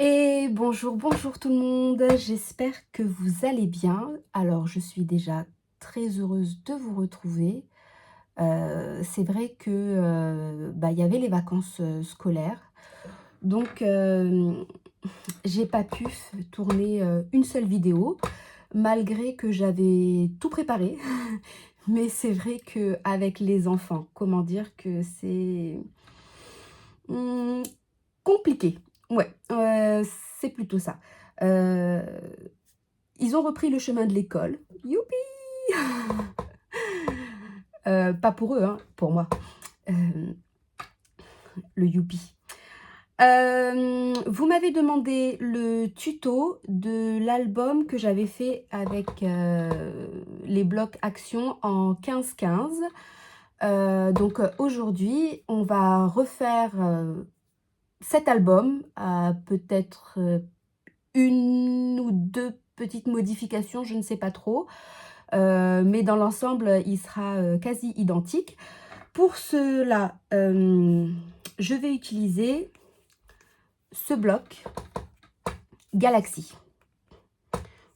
Et bonjour, bonjour tout le monde, j'espère que vous allez bien. Alors je suis déjà très heureuse de vous retrouver. C'est vrai que, il y avait les vacances, scolaires, donc j'ai pas pu tourner, une seule vidéo, malgré que j'avais tout préparé. Mais c'est vrai qu'avec les enfants, comment dire que c'est, mmh, compliqué. Ouais, c'est plutôt ça. Heu, Ils ont repris le chemin de l'école. Youpi! Pas pour eux, hein, pour moi. Hem, le youpi. Vous m'avez demandé le tuto de l'album que j'avais fait avec, les blocs actions en 15-15. Donc, aujourd'hui, on va refaire, cet album, peut-être, 1 ou 2 petites modifications, je ne sais pas trop. Mais dans l'ensemble, il sera, quasi identique. Pour cela, je vais utiliser ce bloc Galaxy.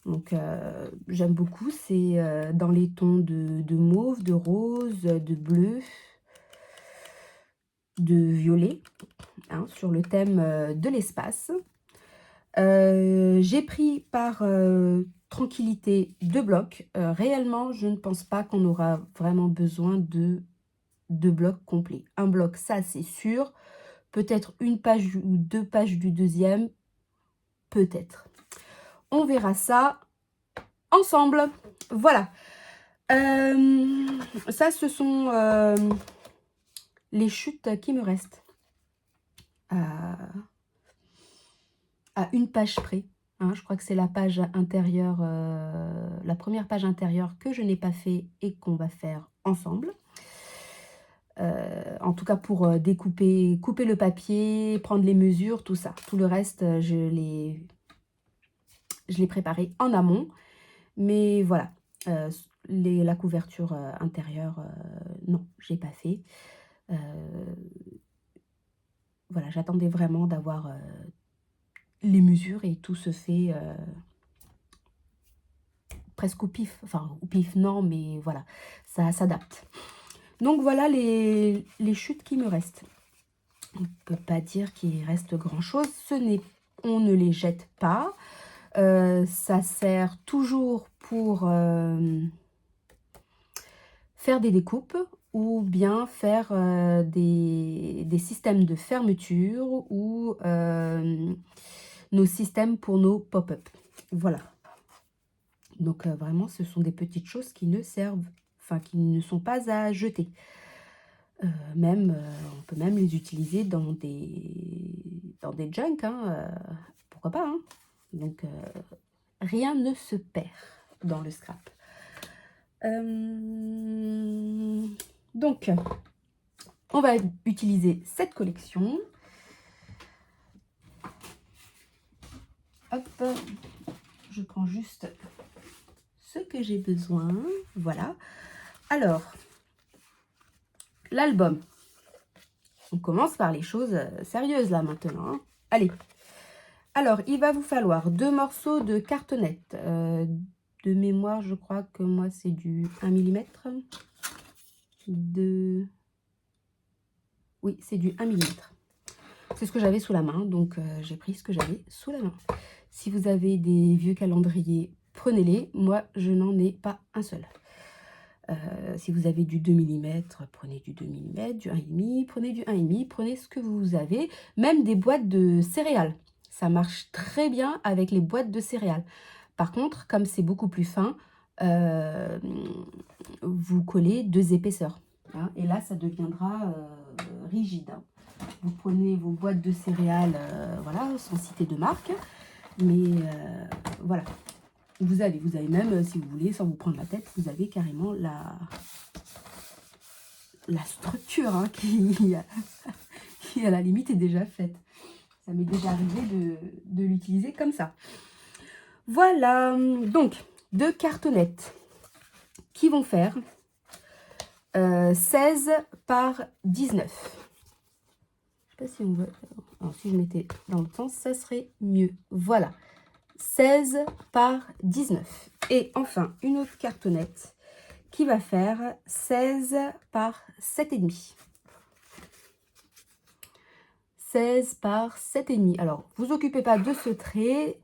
Donc, j'aime beaucoup, c'est, dans les tons de mauve, de rose, de bleu, de violet, hein, sur le thème, de l'espace. J'ai pris par, tranquillité 2 blocs. Réellement, je ne pense pas qu'on aura vraiment besoin de 2 blocs complets. Un bloc, ça c'est sûr. Peut-être une page ou 2 pages du deuxième, peut-être. On verra ça ensemble. Voilà. Ça, ce sont, les chutes qui me restent. À une page près, hein. Je crois que c'est la page intérieure, la première page intérieure que je n'ai pas fait et qu'on va faire ensemble. En tout cas pour, couper le papier, prendre les mesures, tout ça. Tout le reste, je l'ai préparé en amont. Mais voilà, la couverture, intérieure, non, je l'ai pas fait. Heu, voilà, j'attendais vraiment d'avoir, les mesures et tout se fait, presque au pif. Enfin, au pif non, mais voilà, ça s'adapte. Donc voilà les chutes qui me restent. On ne peut pas dire qu'il reste grand-chose. On ne les jette pas. Ça sert toujours pour, faire des découpes ou bien faire, des systèmes de fermeture ou, nos systèmes pour nos pop-up. Voilà. Donc, vraiment, ce sont des petites choses qui ne servent enfin, qui ne sont pas à jeter. Même, on peut même les utiliser dans des junk, hein, pourquoi pas, hein? Donc, rien ne se perd dans le scrap. Donc, on va utiliser cette collection. Hop, je prends juste ce que j'ai besoin. Voilà. Alors, l'album. On commence par les choses sérieuses là maintenant, hein. Allez. Alors, il va vous falloir 2 morceaux de cartonnette. De mémoire, je crois que moi, c'est du 1 millimètre. Oui, c'est du 1 millimètre. C'est ce que j'avais sous la main, donc j'ai pris ce que j'avais sous la main. Si vous avez des vieux calendriers, prenez-les. Moi, je n'en ai pas un seul. Si vous avez du 2 millimètres, prenez du 2 millimètres, du 1,5, prenez du 1,5, prenez ce que vous avez. Même des boîtes de céréales. Ça marche très bien avec les boîtes de céréales. Par contre, comme c'est beaucoup plus fin, vous collez 2 épaisseurs, hein, et là, ça deviendra rigide, hein. Vous prenez vos boîtes de céréales, voilà, sans citer de marque, mais voilà. Vous avez même, si vous voulez, sans vous prendre la tête, vous avez carrément la structure, hein, qui à la limite est déjà faite. Ça m'est déjà arrivé de l'utiliser comme ça. Voilà, donc 2 cartonnettes qui vont faire 16 par 19. Je sais pas si on veut. Alors, si je mettais dans l'autre sens, ça serait mieux. Voilà. 16 par 19. Et enfin, une autre cartonnette qui va faire 16 par 7,5. 16 par 7,5. Alors, vous occupez pas de ce trait.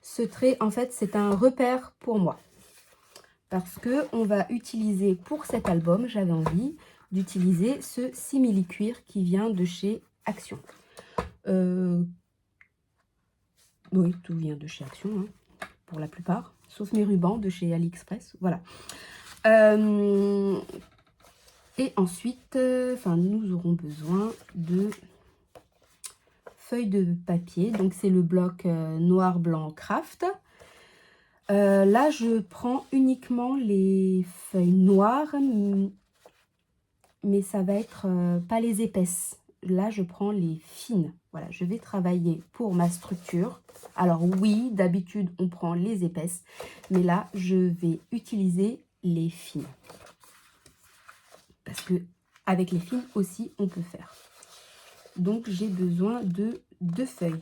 Ce trait, en fait, c'est un repère pour moi. Parce que on va utiliser pour cet album, j'avais envie d'utiliser ce simili-cuir qui vient de chez Action. Oui, tout vient de chez Action, hein, pour la plupart, sauf mes rubans de chez AliExpress. Voilà. Et ensuite, nous aurons besoin de feuilles de papier. Donc, c'est le bloc noir, blanc, craft. Là, je prends uniquement les feuilles noires, mais ça va être pas les épaisses. Là, je prends les fines. Voilà, je vais travailler pour ma structure. Alors oui, d'habitude, on prend les épaisses, mais là, je vais utiliser les fines. Parce que avec les fines aussi, on peut faire. Donc, j'ai besoin de 2 feuilles.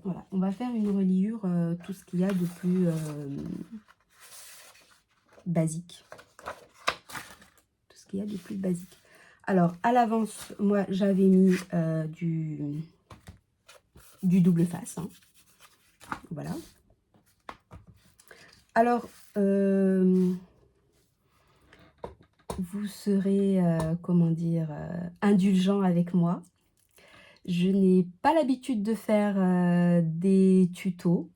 Voilà, on va faire une reliure, tout ce qu'il y a de plus basique. Tout ce qu'il y a de plus basique. Alors, à l'avance, moi, j'avais mis du double face. Hein. Voilà. Alors, vous serez, comment dire, indulgent avec moi. Je n'ai pas l'habitude de faire des tutos.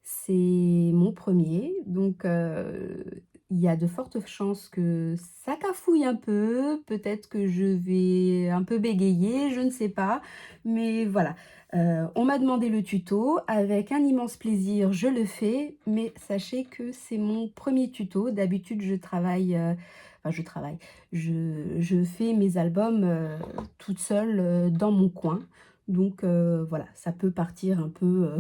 C'est mon premier, donc il y a de fortes chances que ça cafouille un peu. Peut-être que je vais un peu bégayer, je ne sais pas. Mais voilà, on m'a demandé le tuto. Avec un immense plaisir, je le fais. Mais sachez que c'est mon premier tuto. D'habitude, je fais mes albums toute seule dans mon coin. Donc voilà, ça peut partir un peu...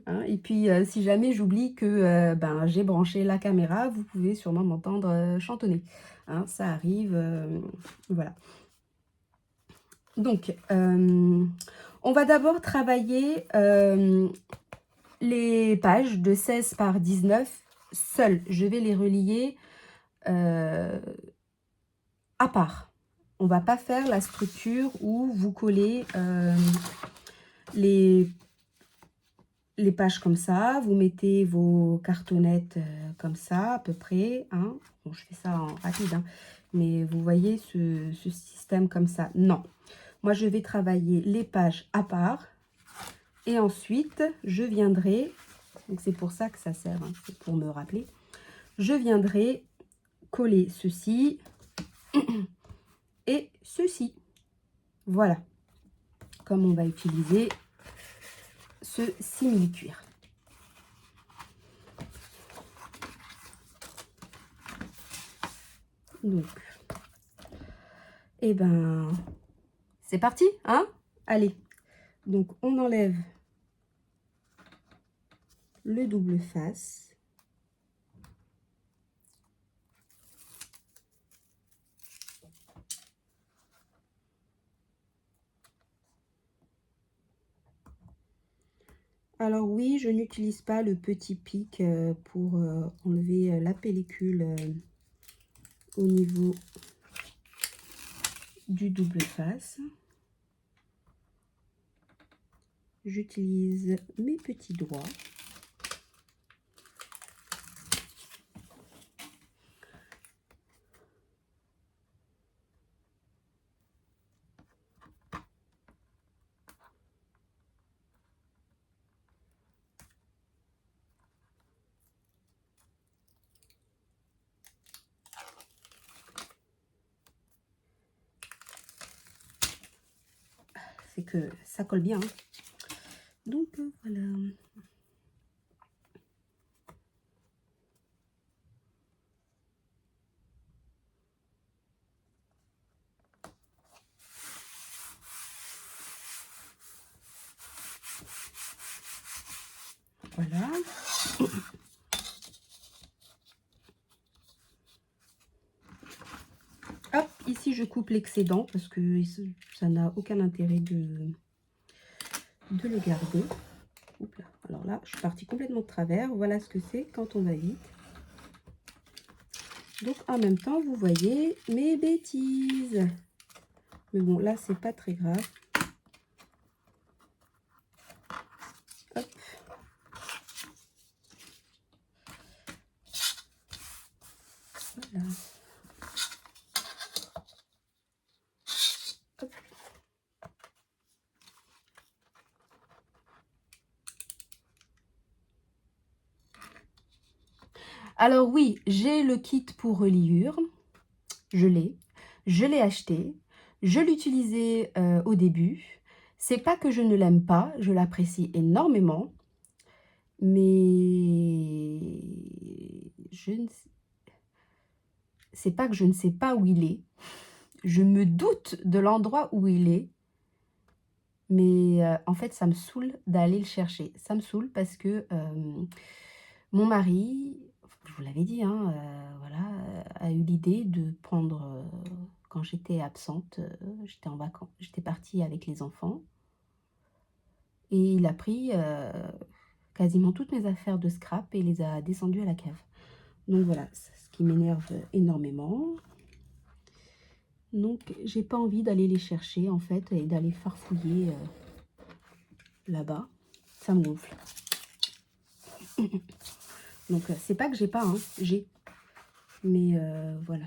Hein, et puis, si jamais j'oublie que j'ai branché la caméra, vous pouvez sûrement m'entendre chantonner. Hein, ça arrive, voilà. Donc, on va d'abord travailler les pages de 16 par 19 seules. Je vais les relier à part. On ne va pas faire la structure où vous collez les pages comme ça, vous mettez vos cartonnettes comme ça à peu près, hein. Bon, je fais ça en rapide, hein, mais vous voyez ce système comme ça. Non, moi je vais travailler les pages à part et ensuite je viendrai, donc c'est pour ça que ça sert, hein, c'est pour me rappeler, je viendrai coller ceci et ceci. Voilà, comme on va utiliser ce simili-cuir. Donc, et ben, c'est parti, hein? Allez, donc on enlève le double face. Alors oui, je n'utilise pas le petit pic pour enlever la pellicule au niveau du double face. J'utilise mes petits doigts. C'est que ça colle bien. Hein. Donc voilà. Voilà. Hop, ici si je coupe l'excédent parce que ça n'a aucun intérêt de le garder. Oups là. Alors là, je suis partie complètement de travers. Voilà ce que c'est quand on va vite. Donc en même temps, vous voyez mes bêtises. Mais bon, là, c'est pas très grave. Hop. Voilà. Hop. Alors oui, j'ai le kit pour reliure. Je l'ai acheté. Je l'utilisais au début. C'est pas que je ne l'aime pas, je l'apprécie énormément. Mais c'est pas que je ne sais pas où il est. Je me doute de l'endroit où il est. Mais en fait, ça me saoule d'aller le chercher. Ça me saoule parce que mon mari, je vous l'avais dit, hein, voilà, a eu l'idée de prendre, quand j'étais absente, j'étais en vacances, j'étais partie avec les enfants. Et il a pris quasiment toutes mes affaires de scrap et les a descendues à la cave. Donc voilà, c'est ce qui m'énerve énormément. Donc j'ai pas envie d'aller les chercher en fait et d'aller farfouiller là-bas. Ça me gonfle. Donc c'est pas que j'ai pas, hein, j'ai. Mais voilà.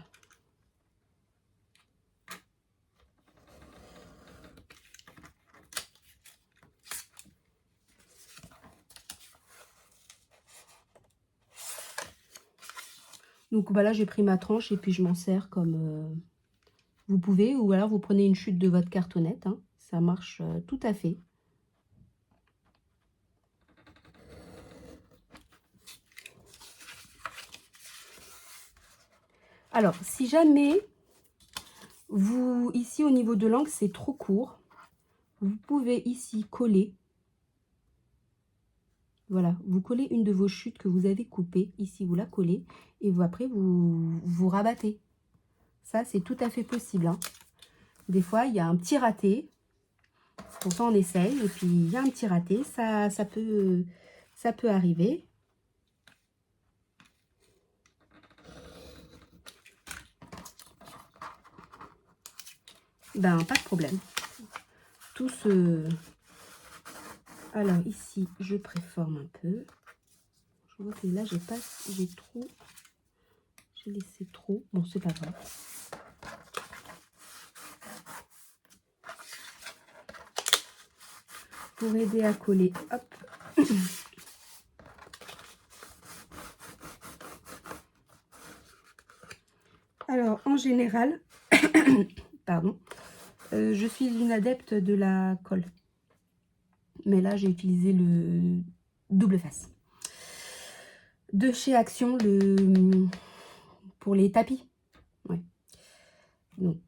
Donc bah là j'ai pris ma tranche et puis je m'en sers comme vous pouvez, ou alors vous prenez une chute de votre cartonnette, hein, ça marche tout à fait. Alors si jamais vous, ici au niveau de l'angle c'est trop court, vous pouvez ici coller. Voilà, vous collez une de vos chutes que vous avez coupées, ici vous la collez, et vous après vous rabattez. Ça c'est tout à fait possible, hein. Des fois il y a un petit raté, pourtant on essaye, et puis il y a un petit raté, ça peut arriver. Ben pas de problème. Tout ce... Alors ici je préforme un peu. Je vois que là j'ai trop, j'ai laissé trop. Bon c'est pas grave. Pour aider à coller, hop. Alors en général, pardon, je suis une adepte de la colle. Mais là j'ai utilisé le double face. De chez Action, pour les tapis. Ouais. Donc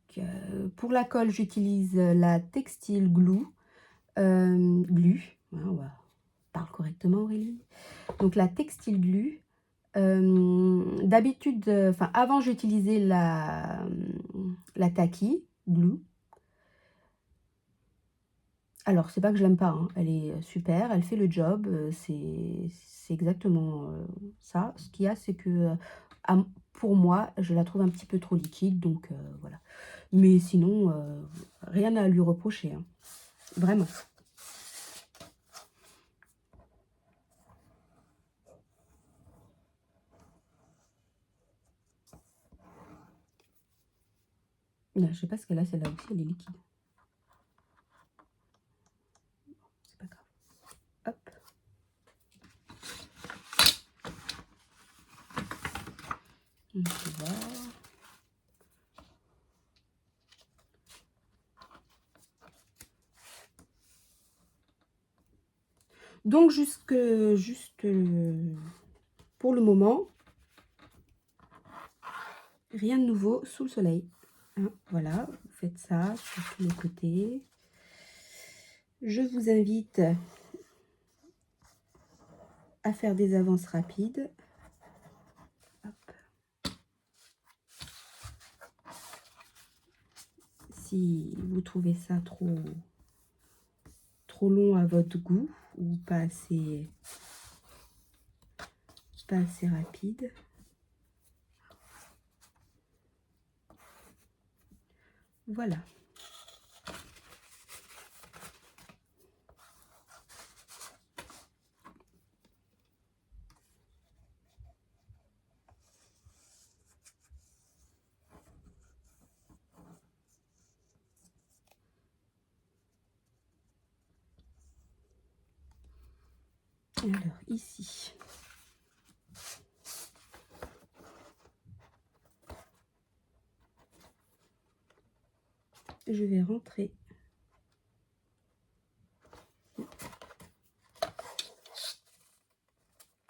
pour la colle, j'utilise la Textile Glue. Ouais, on parle correctement Aurélie. Donc la Textile Glue. D'habitude, enfin avant j'utilisais la Tacky Glue. Alors c'est pas que je l'aime pas, hein, elle est super, elle fait le job, c'est exactement ça. Ce qu'il y a, c'est que pour moi, je la trouve un petit peu trop liquide, donc voilà. Mais sinon, rien à lui reprocher, hein, vraiment. Là, je sais pas ce qu'elle a, celle-là aussi, elle est liquide. C'est pas grave. Hop. On peut voir. Donc juste pour le moment, rien de nouveau sous le soleil. Hein, voilà, vous faites ça sur tous les côtés. Je vous invite à faire des avances rapides. Hop. si vous trouvez ça trop long à votre goût ou pas assez rapide. Voilà. Alors ici, je vais rentrer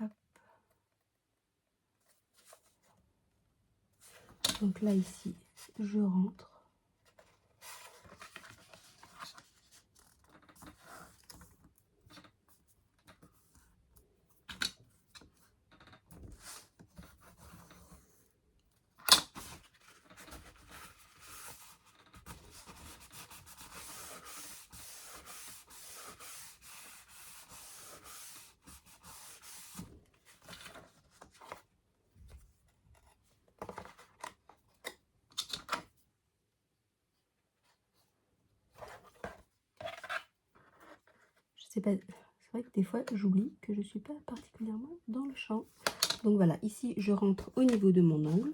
hop. Donc là ici, je rentre. C'est vrai que des fois j'oublie que je suis pas particulièrement dans le champ. Donc voilà, ici je rentre au niveau de mon angle.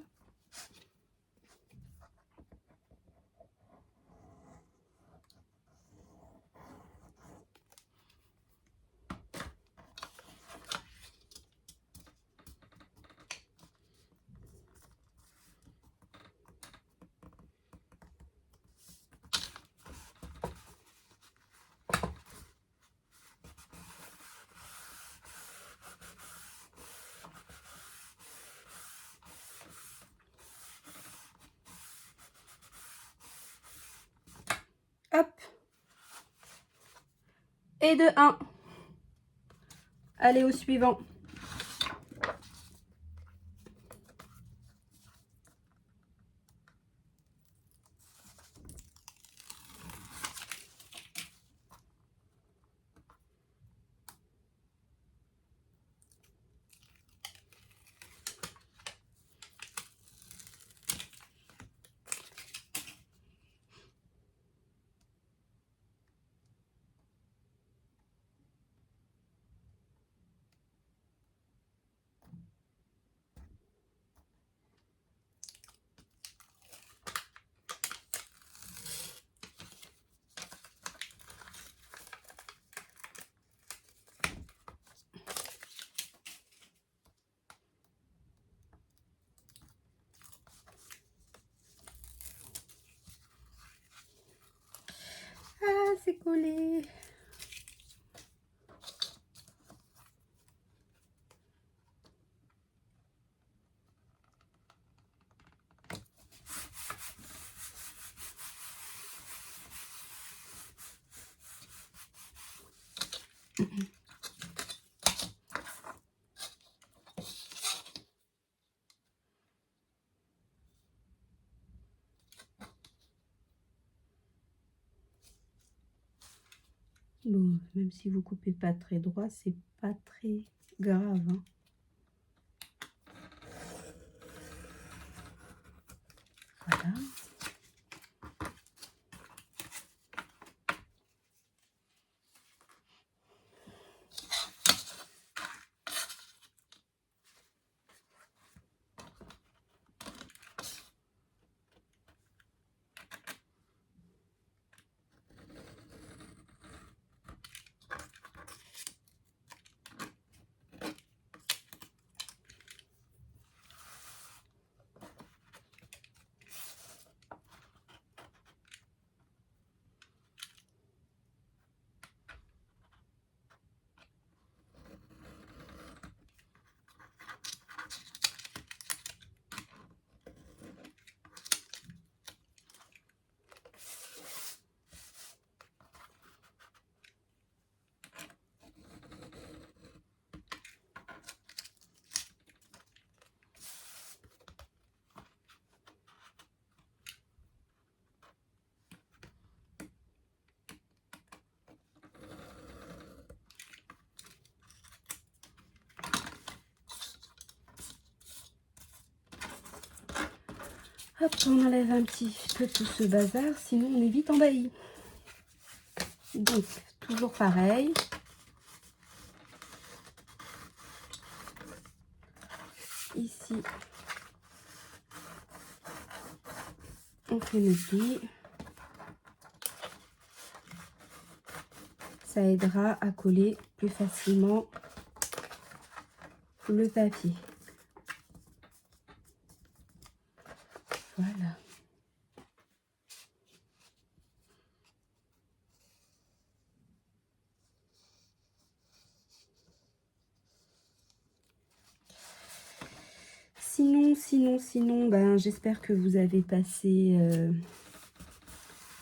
Hop. Et de 1. Allez au suivant. Ah, c'est collé. Bon, même si vous coupez pas très droit, c'est pas très grave, hein. Voilà. Hop, on enlève un petit peu tout ce bazar, sinon on est vite envahi. Donc, toujours pareil. Ici, on fait le pli. Ça aidera à coller plus facilement le papier. Voilà. Sinon, ben, j'espère que vous avez passé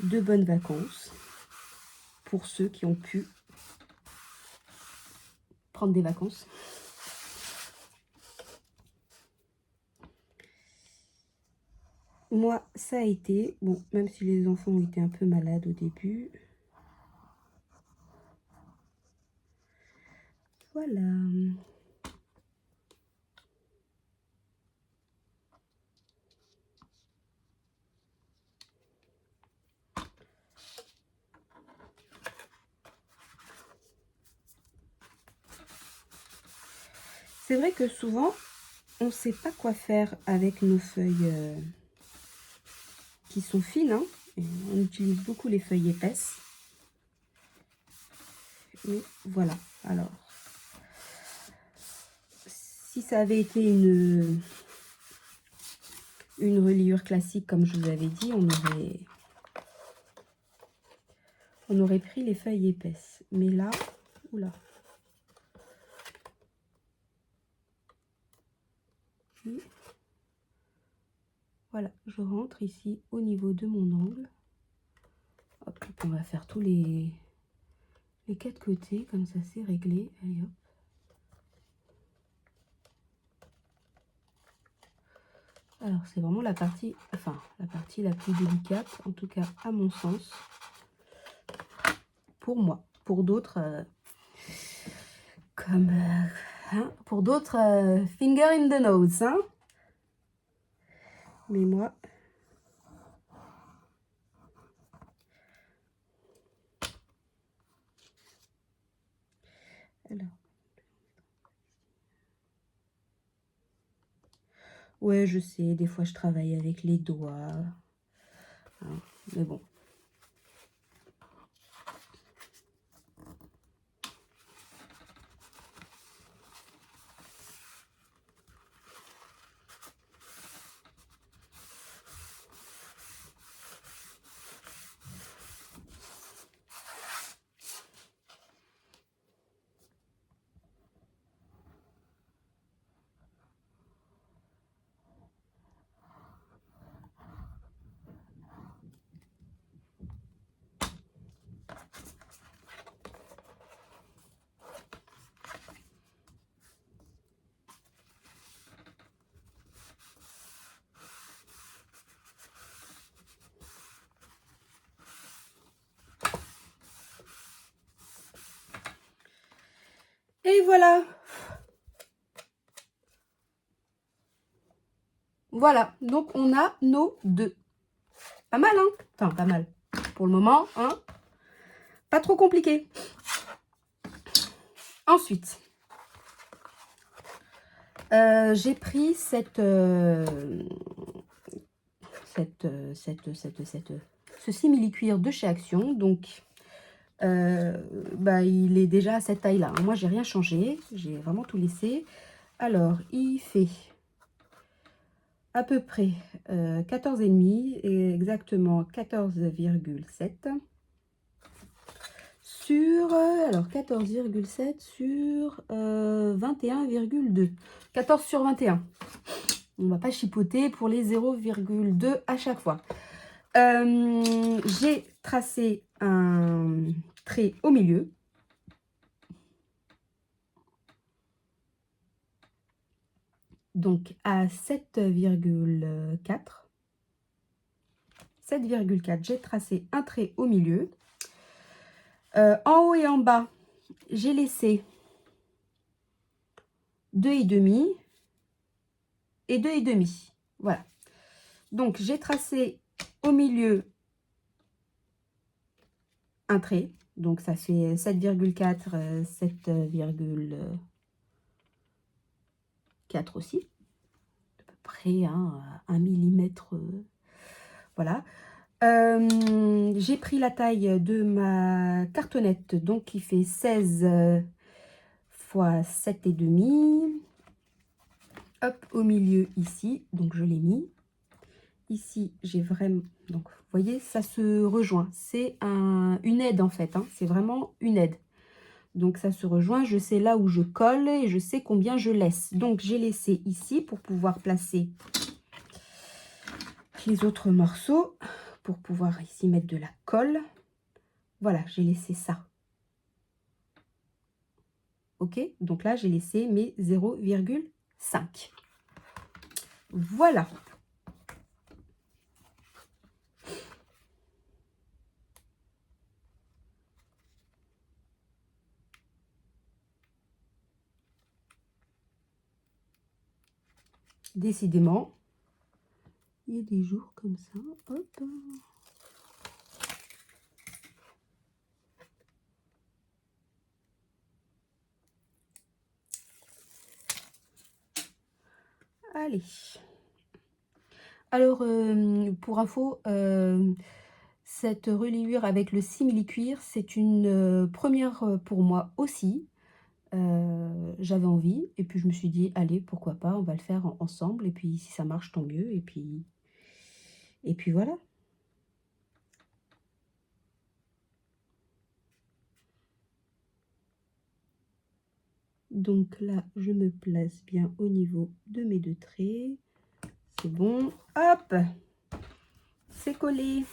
de bonnes vacances. Pour ceux qui ont pu prendre des vacances. Moi, ça a été, bon, même si les enfants ont été un peu malades au début. Voilà. C'est vrai que souvent, on ne sait pas quoi faire avec nos feuilles qui sont fines. Hein. On utilise beaucoup les feuilles épaisses. Et voilà. Alors, si ça avait été une reliure classique, comme je vous avais dit, on aurait pris les feuilles épaisses. Mais là, oula. Voilà, je rentre ici au niveau de mon angle. Hop, on va faire tous les 4 côtés, comme ça c'est réglé. Allez hop. Alors c'est vraiment la partie, la plus délicate, en tout cas à mon sens, pour moi. Pour d'autres, pour d'autres, finger in the nose, hein. Mais moi, alors, ouais, je sais, des fois je travaille avec les doigts, hein, mais bon. Et voilà. Voilà, donc on a nos deux. Pas mal, hein? Enfin, pas mal. Pour le moment, hein? Pas trop compliqué. Ensuite, j'ai pris ce simili-cuir de chez Action. Donc, il est déjà à cette taille-là. Moi, j'ai rien changé. J'ai vraiment tout laissé. Alors, il fait à peu près 14,5 et exactement 14,7 sur, alors 14,7 sur 21,2. 14 sur 21. On ne va pas chipoter pour les 0,2 à chaque fois. J'ai tracé un trait au milieu. Donc à 7,4. 7,4, j'ai tracé un trait au milieu. En haut et en bas, j'ai laissé 2,5 et 2,5. Voilà. Donc, j'ai tracé au milieu un trait. Donc, ça fait 7,4, 7,4 aussi. À peu près hein, 1 millimètre. Voilà. J'ai pris la taille de ma cartonnette, donc qui fait 16 fois 7,5. Hop, au milieu ici, donc je l'ai mis. Ici, j'ai vraiment... Donc, vous voyez, ça se rejoint. C'est une aide, en fait. Hein. C'est vraiment une aide. Donc, ça se rejoint. Je sais là où je colle et je sais combien je laisse. Donc, j'ai laissé ici pour pouvoir placer les autres morceaux. Pour pouvoir ici mettre de la colle. Voilà, j'ai laissé ça. Ok, donc là, j'ai laissé mes 0,5. Voilà. Décidément, il y a des jours comme ça. Hop. Allez. Alors, pour info, cette reliure avec le simili-cuir, c'est une première pour moi aussi. J'avais envie et puis je me suis dit, allez, pourquoi pas, on va le faire ensemble. Et puis, si ça marche, tant mieux. Et puis voilà. Donc là, je me place bien au niveau de mes deux traits. C'est bon. Hop, c'est collé.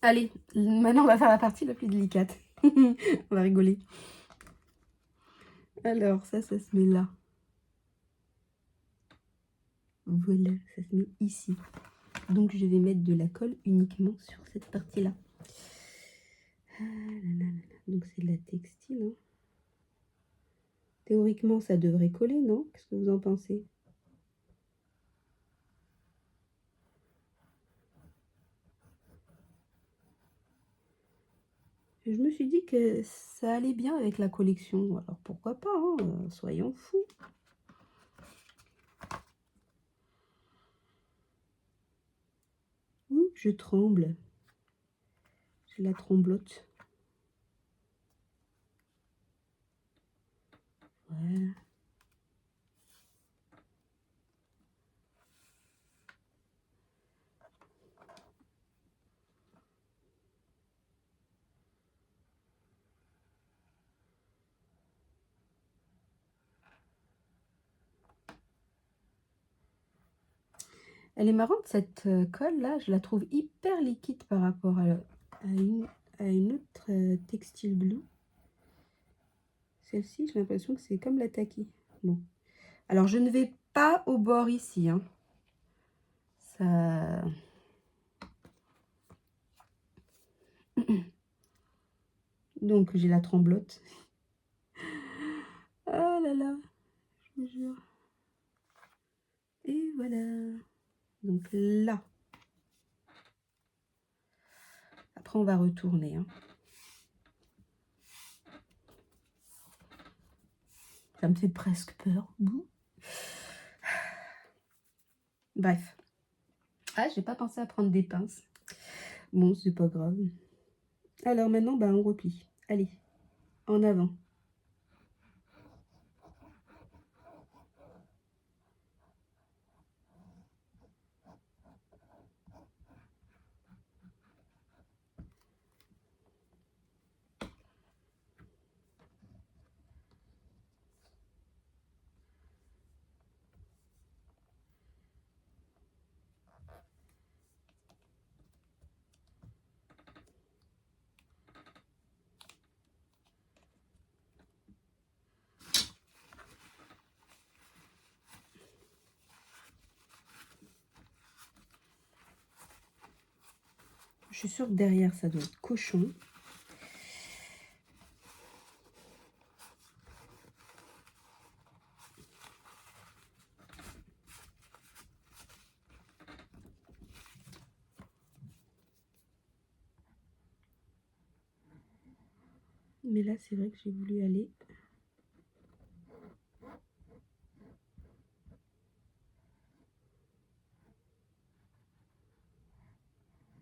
Allez, maintenant on va faire la partie la plus délicate. On va rigoler. Alors, ça se met là. Voilà, ça se met ici. Donc, je vais mettre de la colle uniquement sur cette partie-là. Ah là là là. Donc, c'est de la textile. Hein. Théoriquement, ça devrait coller, non? Qu'est-ce que vous en pensez? Je me suis dit que ça allait bien avec la collection. Alors, pourquoi pas, hein, soyons fous. Ouh, je tremble. J'ai la tremblote. Voilà. Elle est marrante cette colle là, je la trouve hyper liquide par rapport à une autre textile blue. Celle-ci, j'ai l'impression que c'est comme la Taki. Bon, alors je ne vais pas au bord ici. Hein. Ça... Donc j'ai la tremblote. Oh là là, je vous jure. Et voilà. Donc là. Après on va retourner. Hein. Ça me fait presque peur. Bref. Ah, j'ai pas pensé à prendre des pinces. Bon, c'est pas grave. Alors maintenant, bah, on replie. Allez, en avant. Je suis sûre que derrière, ça doit être cochon. Mais là, c'est vrai que j'ai voulu aller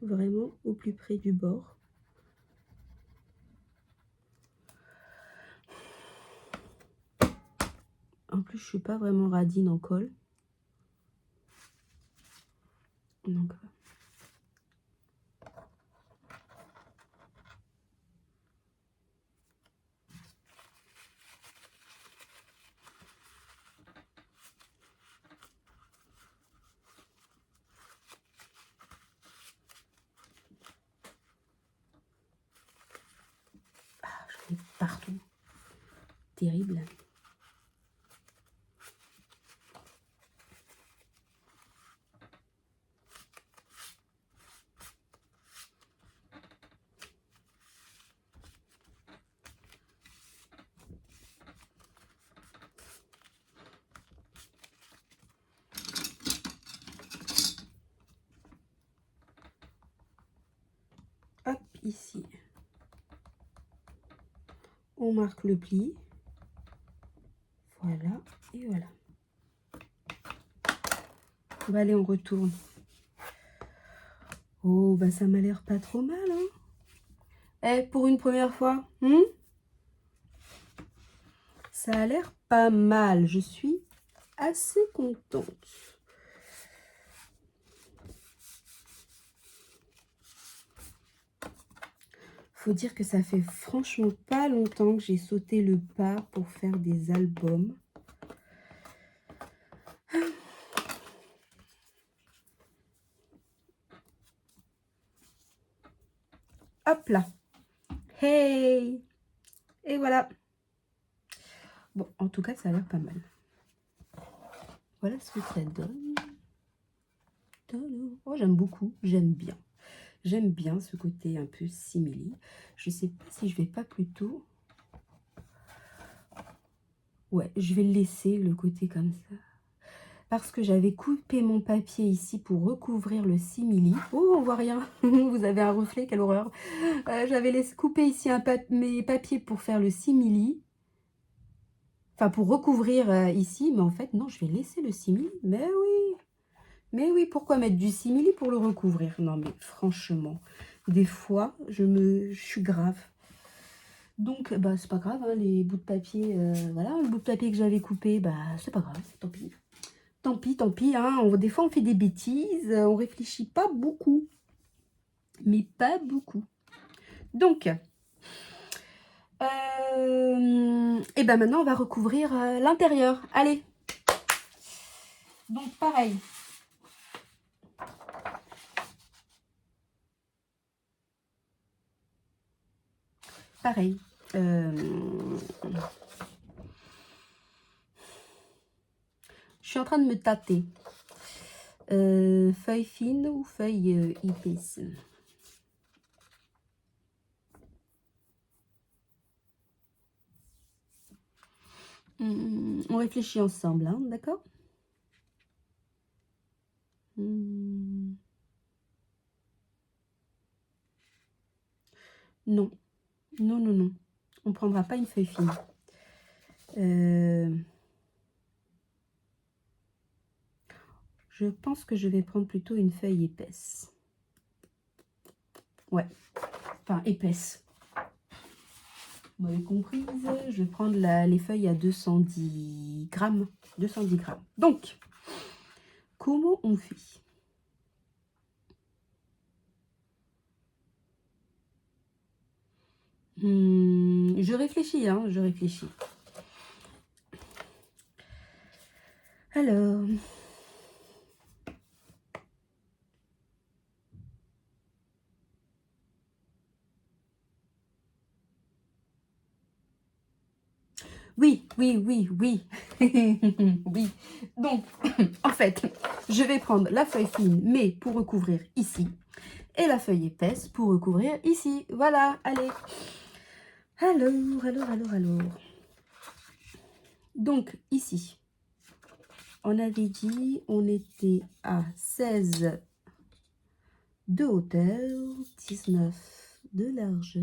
vraiment au plus près du bord. En plus, je suis pas vraiment radine en colle. Donc, j'en ai partout. Terrible. Hop, ici. On marque le pli. Voilà, et voilà. Bah, allez, on retourne. Oh, bah ça m'a l'air pas trop mal, hein. Eh, pour une première fois, ça a l'air pas mal. Je suis assez contente. Faut dire que ça fait franchement pas longtemps que j'ai sauté le pas pour faire des albums. Hop là. Hey! Et voilà. Bon, en tout cas, ça a l'air pas mal. Voilà ce que ça donne. Oh, j'aime beaucoup. J'aime bien. J'aime bien ce côté un peu simili. Je sais pas si je vais pas plutôt... Ouais, je vais laisser le côté comme ça. Parce que j'avais coupé mon papier ici pour recouvrir le simili. Oh, on voit rien. Vous avez un reflet, quelle horreur. J'avais coupé ici mes papiers pour faire le simili. Enfin, pour recouvrir ici. Mais en fait, non, je vais laisser le simili. Mais oui. Mais oui, pourquoi mettre du simili pour le recouvrir? Non, mais franchement, des fois, je suis grave. Donc, bah, c'est pas grave, hein, les bouts de papier, voilà, le bout de papier que j'avais coupé, bah, c'est pas grave, tant pis. Tant pis, hein, des fois on fait des bêtises, on réfléchit pas beaucoup, mais pas beaucoup. Donc, et ben maintenant on va recouvrir l'intérieur. Allez. Donc pareil. Pareil. Je suis en train de me tâter. Feuille fine ou feuille épaisse? On réfléchit ensemble, hein, d'accord? Non, non, non, non. On ne prendra pas une feuille fine. Je pense que je vais prendre plutôt une feuille épaisse. Ouais, enfin épaisse. Vous m'avez comprise, je vais prendre les feuilles à 210 grammes. 210 grammes. Donc, comment on fait? Je réfléchis, hein, je réfléchis. Alors... Oui, oui, oui, oui. Oui. Donc, en fait, je vais prendre la feuille fine, mais pour recouvrir ici. Et la feuille épaisse pour recouvrir ici. Voilà, allez. Alors. Donc, ici, on avait dit, on était à 16 de hauteur, 19 de largeur.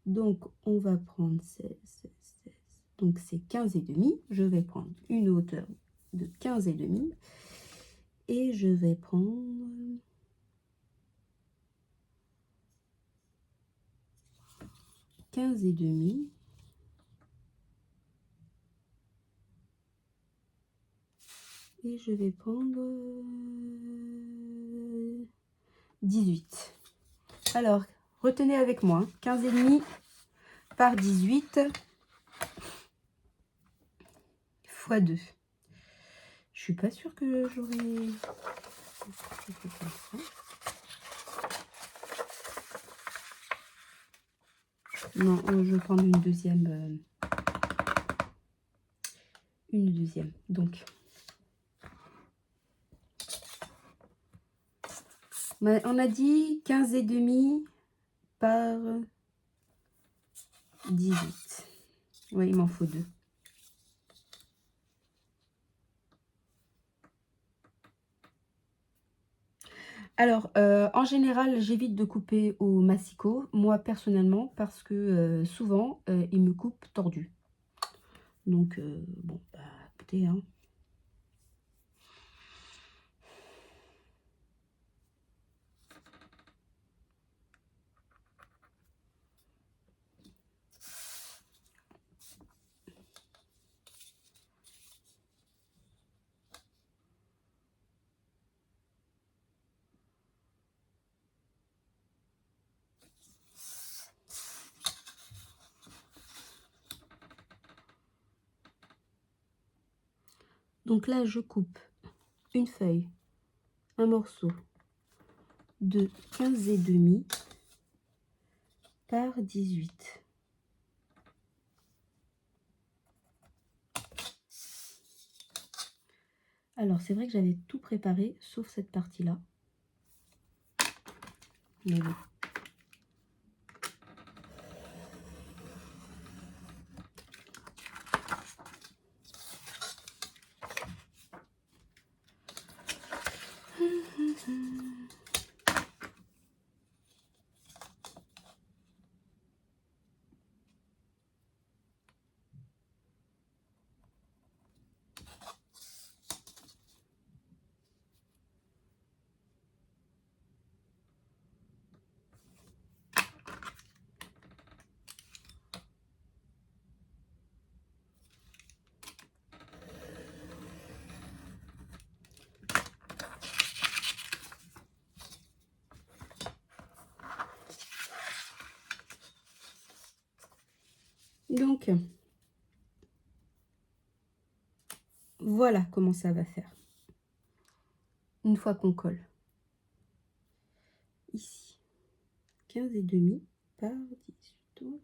Donc, on va prendre 16, 16, 16. Donc, c'est 15 et demi. Je vais prendre une hauteur de 15 et demi. Et je vais prendre 15 et demi. Et je vais prendre 18. Alors, retenez avec moi, 15 et demi par 18 fois 2. Je suis pas sûre que j'aurai... Non, je vais prendre une deuxième. Donc, on a dit 15 et demi par 18. Oui, il m'en faut 2. Alors, en général, j'évite de couper au massicot, moi personnellement, parce que souvent, il me coupe tordu. Donc, bon, bah, écoutez, hein. Donc là, je coupe une feuille, un morceau de 15 et demi par 18. Alors, c'est vrai que j'avais tout préparé, sauf cette partie-là. Mais bon. Donc, voilà comment ça va faire. Une fois qu'on colle. Ici, 15 et demi par 18.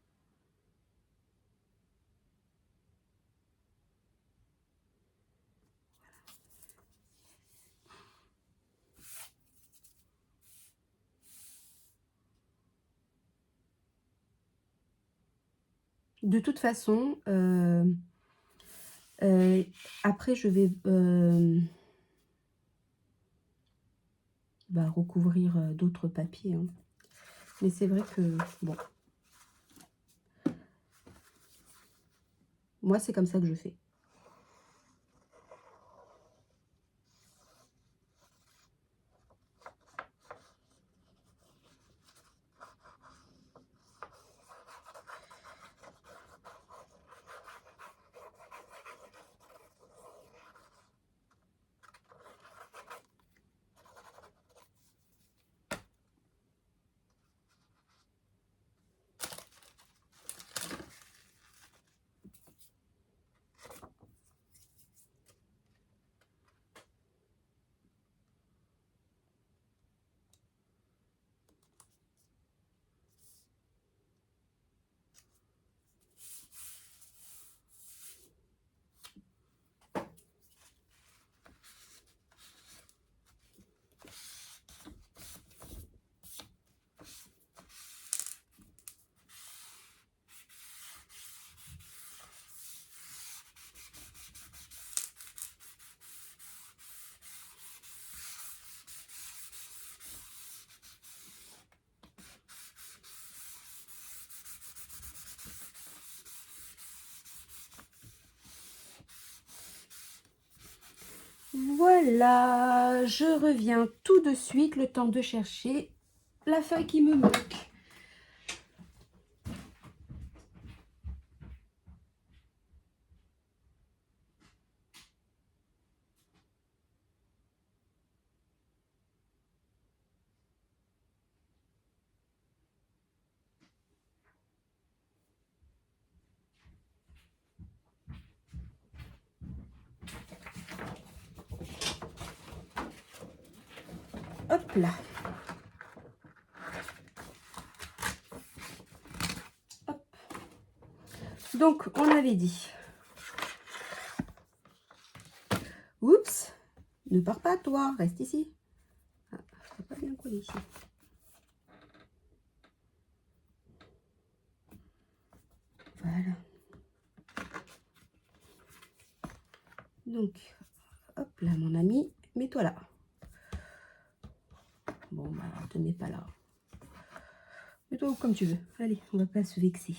De toute façon, après, je vais recouvrir d'autres papiers, hein. Mais c'est vrai que, bon, moi, c'est comme ça que je fais. Voilà, je reviens tout de suite, le temps de chercher la feuille qui me manque. Hop là. Hop. Donc, on avait dit. Oups, ne pars pas toi, reste ici. Ah, ça pas bien collé ici. Voilà. Donc, hop là, mon ami, mets-toi là. Bon, bah, te mets pas là. Mets-toi comme tu veux. Allez, on va pas se vexer.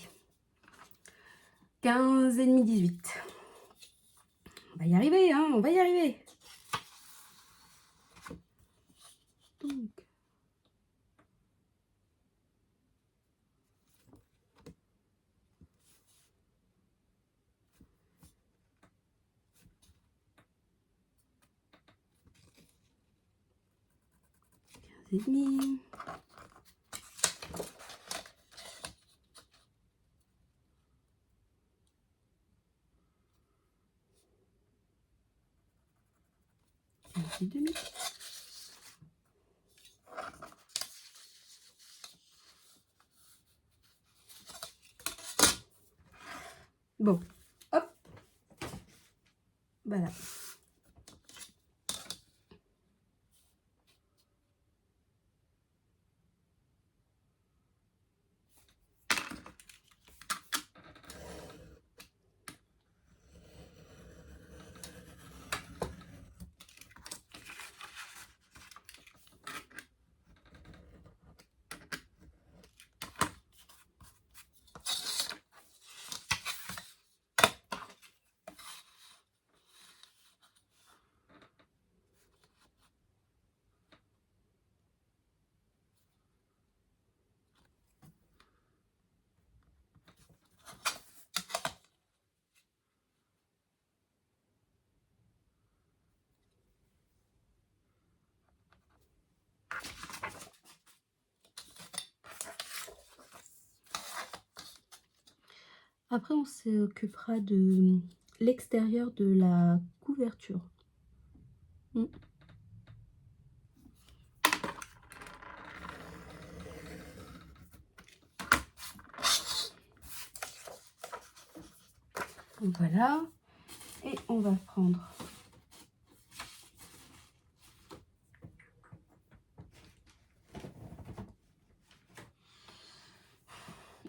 15 et demi, 18. On va y arriver, hein, on va y arriver. Donc, et demi. Et demi. Bon, hop. Voilà. Après, on s'occupera de l'extérieur de la couverture. Voilà. Et on va prendre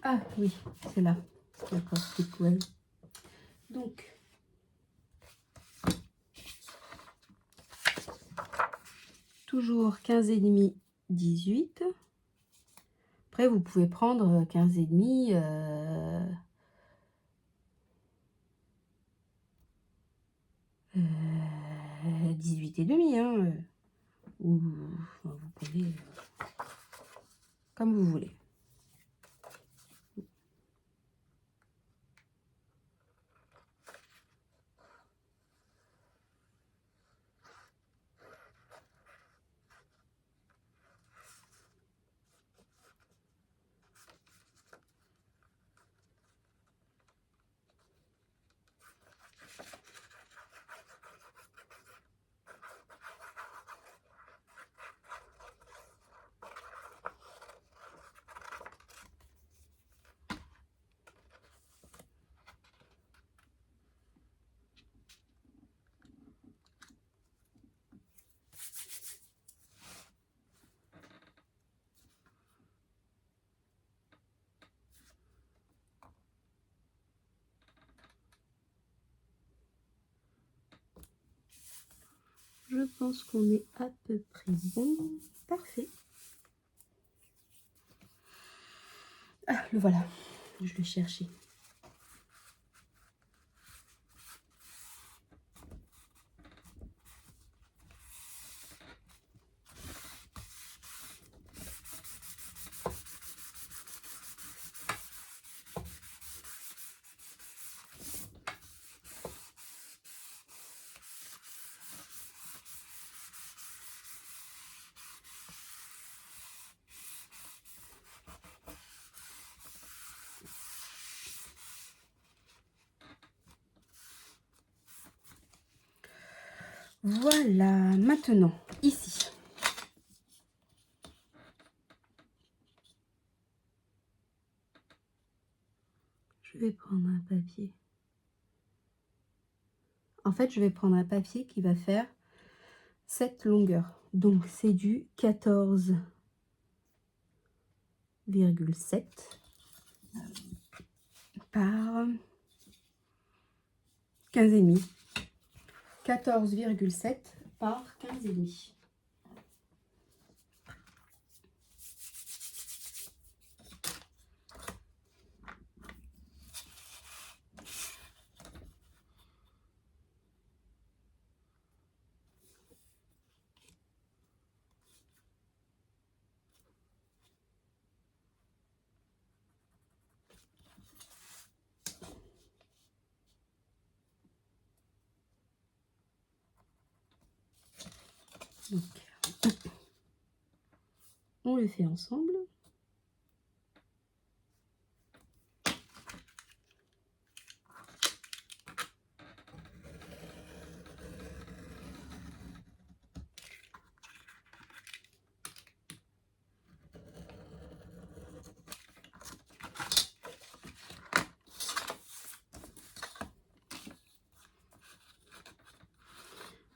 ah oui, c'est là. D'accord, c'est cool. Donc, toujours 15 et demi, 18. Après, vous pouvez prendre 15 et demi, 18 et demi, hein, ou enfin, vous pouvez comme vous voulez. Je pense qu'on est à peu près bon. Parfait. Ah, le voilà. Je le cherchais. Voilà, maintenant, ici. Je vais prendre un papier. En fait, je vais prendre un papier qui va faire cette longueur. Donc, c'est du 14,7 par 15,5. 14,7 par 15,5. Donc, on le fait ensemble.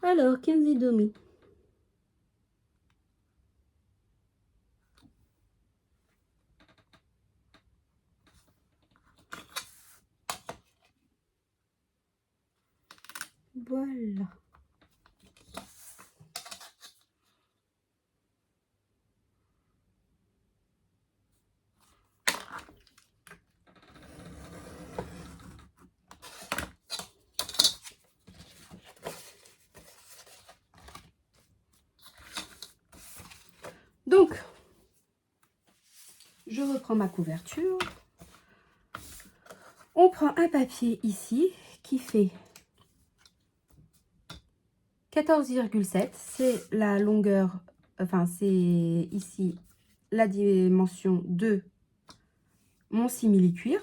Alors, 15,5. Voilà. Donc, je reprends ma couverture. On prend un papier ici qui fait 14,7. C'est la longueur, enfin, c'est ici la dimension de mon simili-cuir.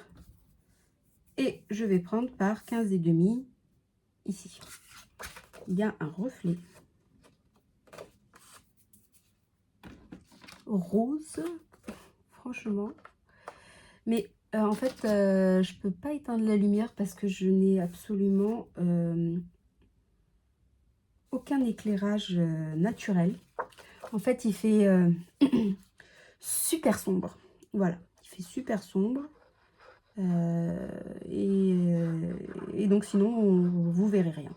Et je vais prendre par 15,5 ici. Il y a un reflet rose, franchement. Mais en fait, je peux pas éteindre la lumière parce que je n'ai absolument aucun éclairage naturel. En fait, il fait super sombre. Voilà, il fait super sombre. Et donc, sinon, vous verrez rien.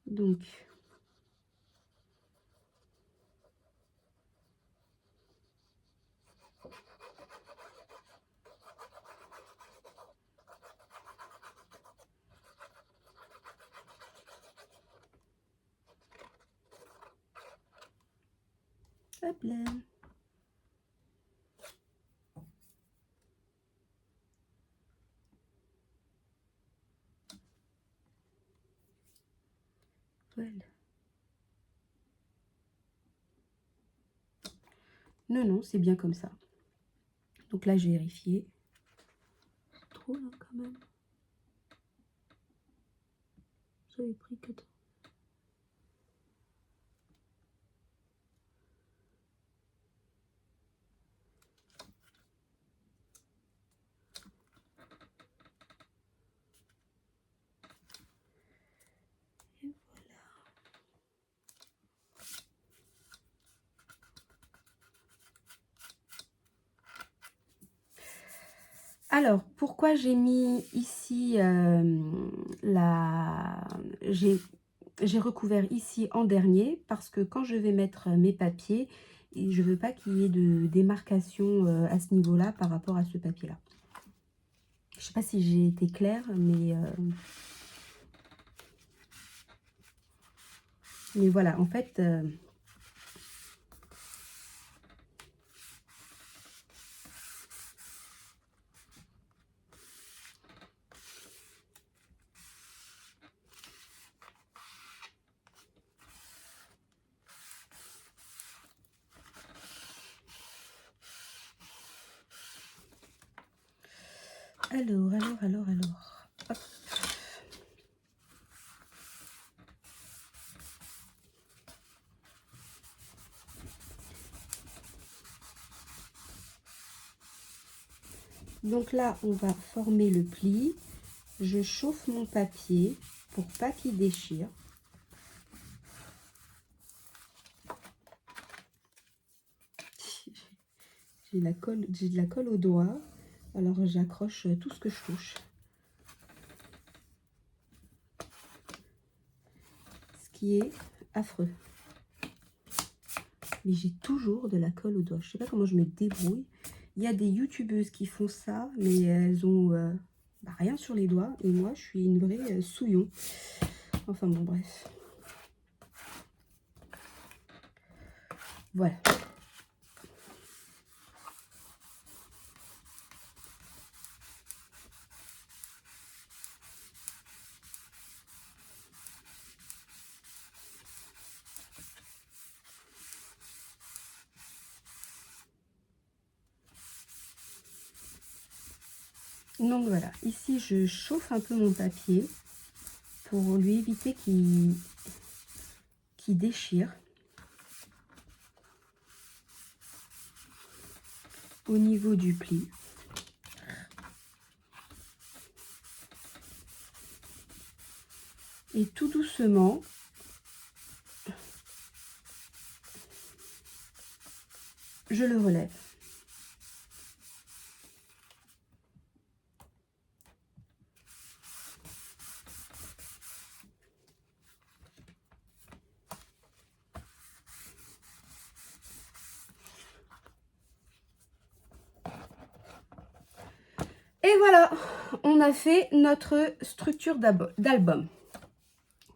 Donc, hop là. Voilà. Non, non, c'est bien comme ça. Donc là, je vérifie. Trop là quand même. J'avais pris 14. Et voilà. Alors, pourquoi j'ai mis ici j'ai recouvert ici en dernier parce que quand je vais mettre mes papiers, je ne veux pas qu'il y ait de démarcation à ce niveau-là par rapport à ce papier-là. Je ne sais pas si j'ai été claire, mais voilà, en fait, Alors. Hop. Donc là, on va former le pli. Je chauffe mon papier pour pas qu'il déchire. J'ai de la colle au doigt. Alors j'accroche tout ce que je touche. Ce qui est affreux. Mais j'ai toujours de la colle au doigt. Je sais pas comment je me débrouille. Il y a des youtubeuses qui font ça, mais elles ont rien sur les doigts. Et moi, je suis une vraie souillon. Enfin bon, bref. Voilà. Donc voilà, ici je chauffe un peu mon papier pour lui éviter qu'il déchire. Au niveau du pli. Et tout doucement, je le relève. Et voilà, on a fait notre structure d'album.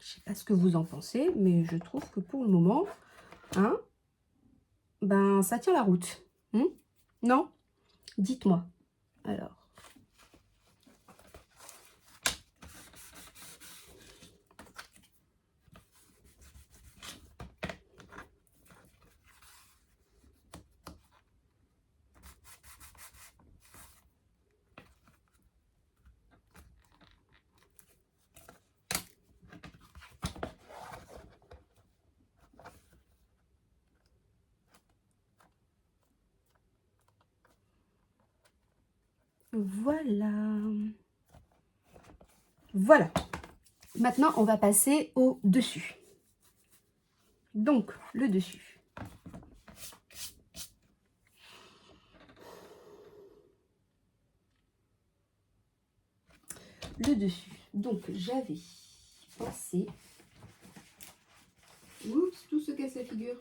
Je sais pas ce que vous en pensez, mais je trouve que pour le moment, hein, ben ça tient la route. Non? Dites-moi. Alors. Voilà. Voilà. Maintenant, on va passer au dessus. Donc, le dessus. Le dessus. Donc, j'avais pensé... Oups, tout se casse la figure.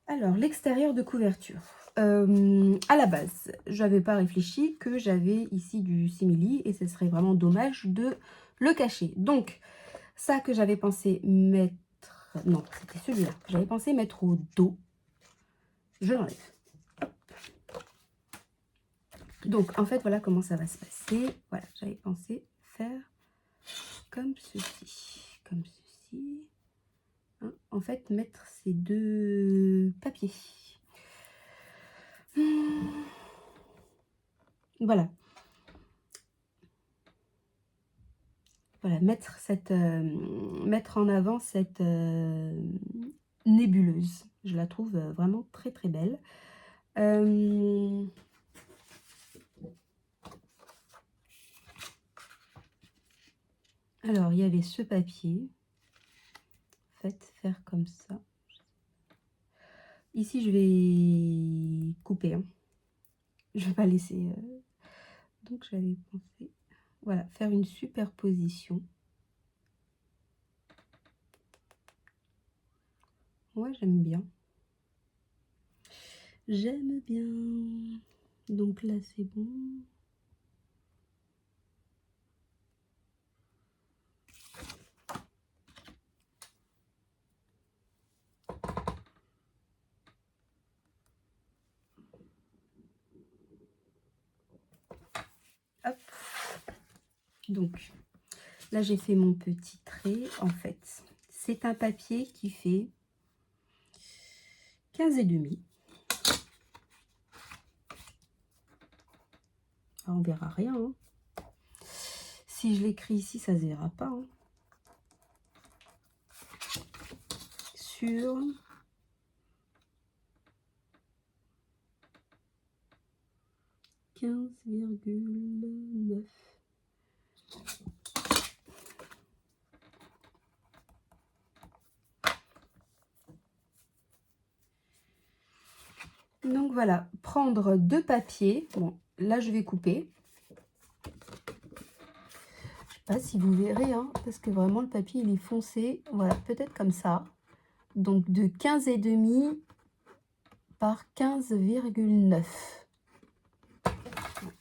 Alors, l'extérieur de couverture. À la base, j'avais pas réfléchi que j'avais ici du simili et ce serait vraiment dommage de le cacher. Donc, ça que j'avais pensé mettre... Non, c'était celui-là. J'avais pensé mettre au dos. Je l'enlève. Donc, en fait, voilà comment ça va se passer. Voilà, j'avais pensé faire comme ceci. Comme ceci. Hein, en fait, mettre ces deux papiers. Voilà. Voilà, mettre en avant cette nébuleuse. Je la trouve vraiment très très belle. Alors, il y avait ce papier. En fait, faire comme ça. Ici, je vais couper. Hein. Je vais pas laisser... Donc, j'avais pensé... Voilà, faire une superposition. Ouais, j'aime bien. J'aime bien. Donc là, c'est bon. Hop. Donc, là, j'ai fait mon petit trait. En fait, c'est un papier qui fait 15,5. on verra rien. Hein. Si je l'écris ici, ça ne se verra pas. Hein. Sur 15,9. Donc voilà, prendre 2 papiers. Bon, là je vais couper. Je sais pas si vous verrez, hein, parce que vraiment le papier il est foncé. Voilà, peut-être comme ça. Donc de 15,5 par 15,9.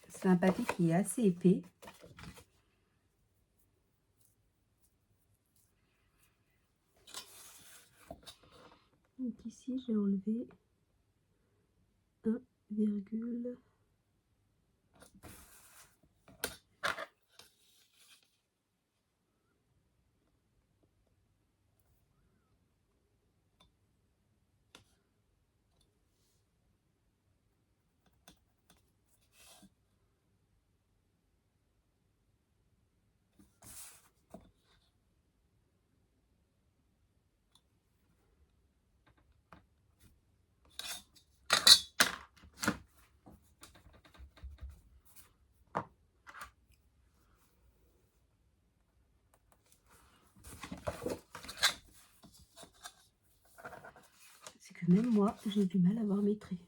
C'est un papier qui est assez épais. Donc ici j'ai enlevé 1, c'est que même moi j'ai du mal à voir mes traits.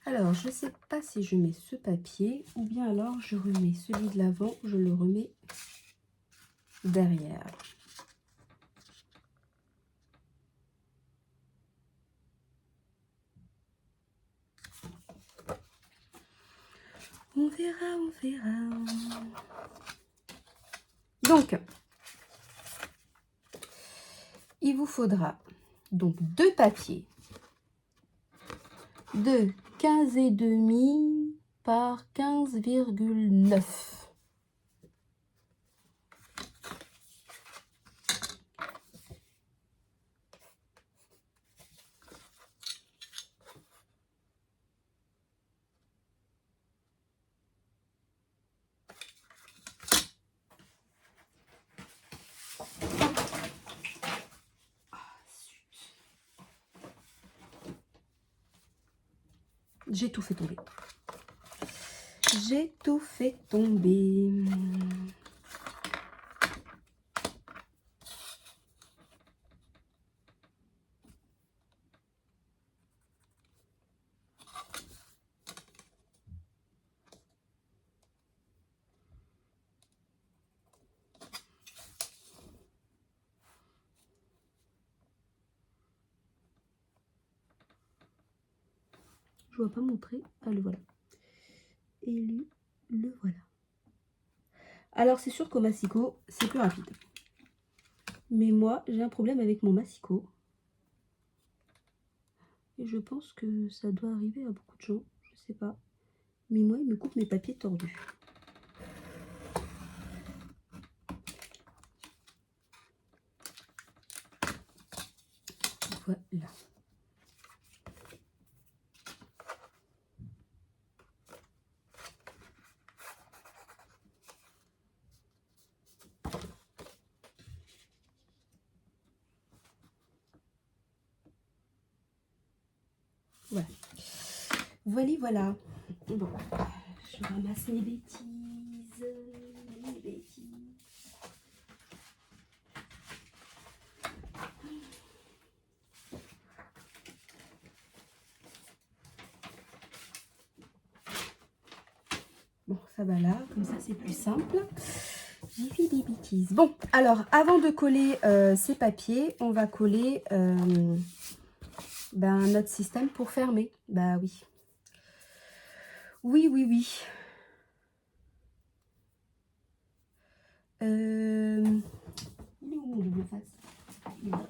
Alors, je ne sais pas si je mets ce papier ou bien alors je remets celui de l'avant, je le remets derrière. On verra, on verra. Donc, il vous faudra donc 2 papiers de 15,5 par 15,9. J'ai tout fait tomber. J'ai tout fait tomber. Je vois pas montrer. Ah, le voilà. Et lui, le voilà. Alors, c'est sûr qu'au massicot, c'est plus rapide. Mais moi, j'ai un problème avec mon massicot. Et je pense que ça doit arriver à beaucoup de gens. Je sais pas. Mais moi, il me coupe mes papiers tordus. Voilà. Voilà. Voilà, voilà. Bon, je ramasse mes bêtises. Les bêtises. Bon, ça va là, comme ça c'est plus simple. J'ai fait des bêtises. Bon, alors, avant de coller ces papiers, on va coller notre système pour fermer. Bah oui. Oui, oui, oui. Il est où mon double face? Il est là.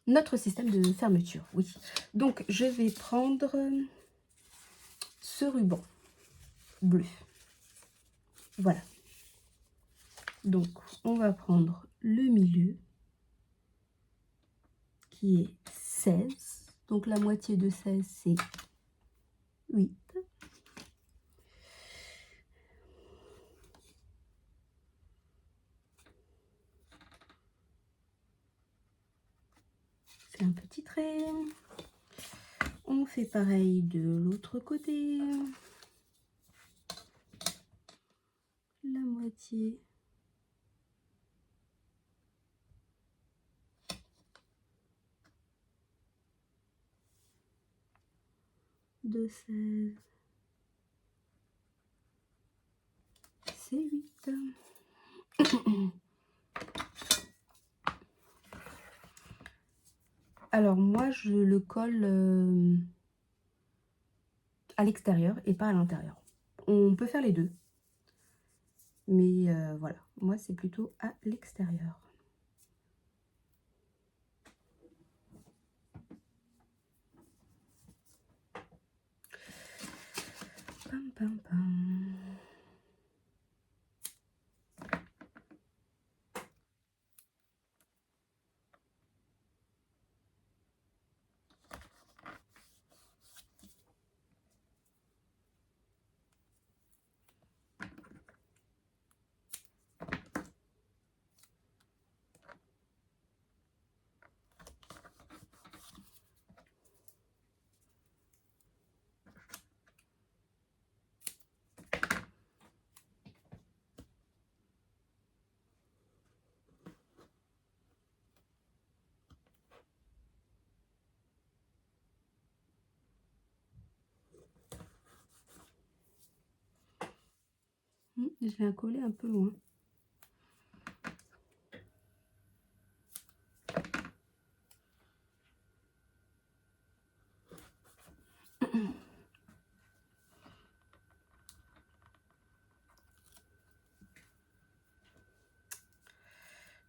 notre système de fermeture, oui. Donc, je vais prendre ce ruban bleu. Voilà. Donc, on va prendre le milieu, qui est 16. Donc, la moitié de 16, c'est 8. C'est un petit trait. On fait pareil de l'autre côté. La moitié. De 16. C'est 8. Alors moi, je le colle à l'extérieur et pas à l'intérieur. On peut faire les deux. Mais voilà, moi c'est plutôt à l'extérieur. Pam, pam, pam. Je vais coller un peu loin.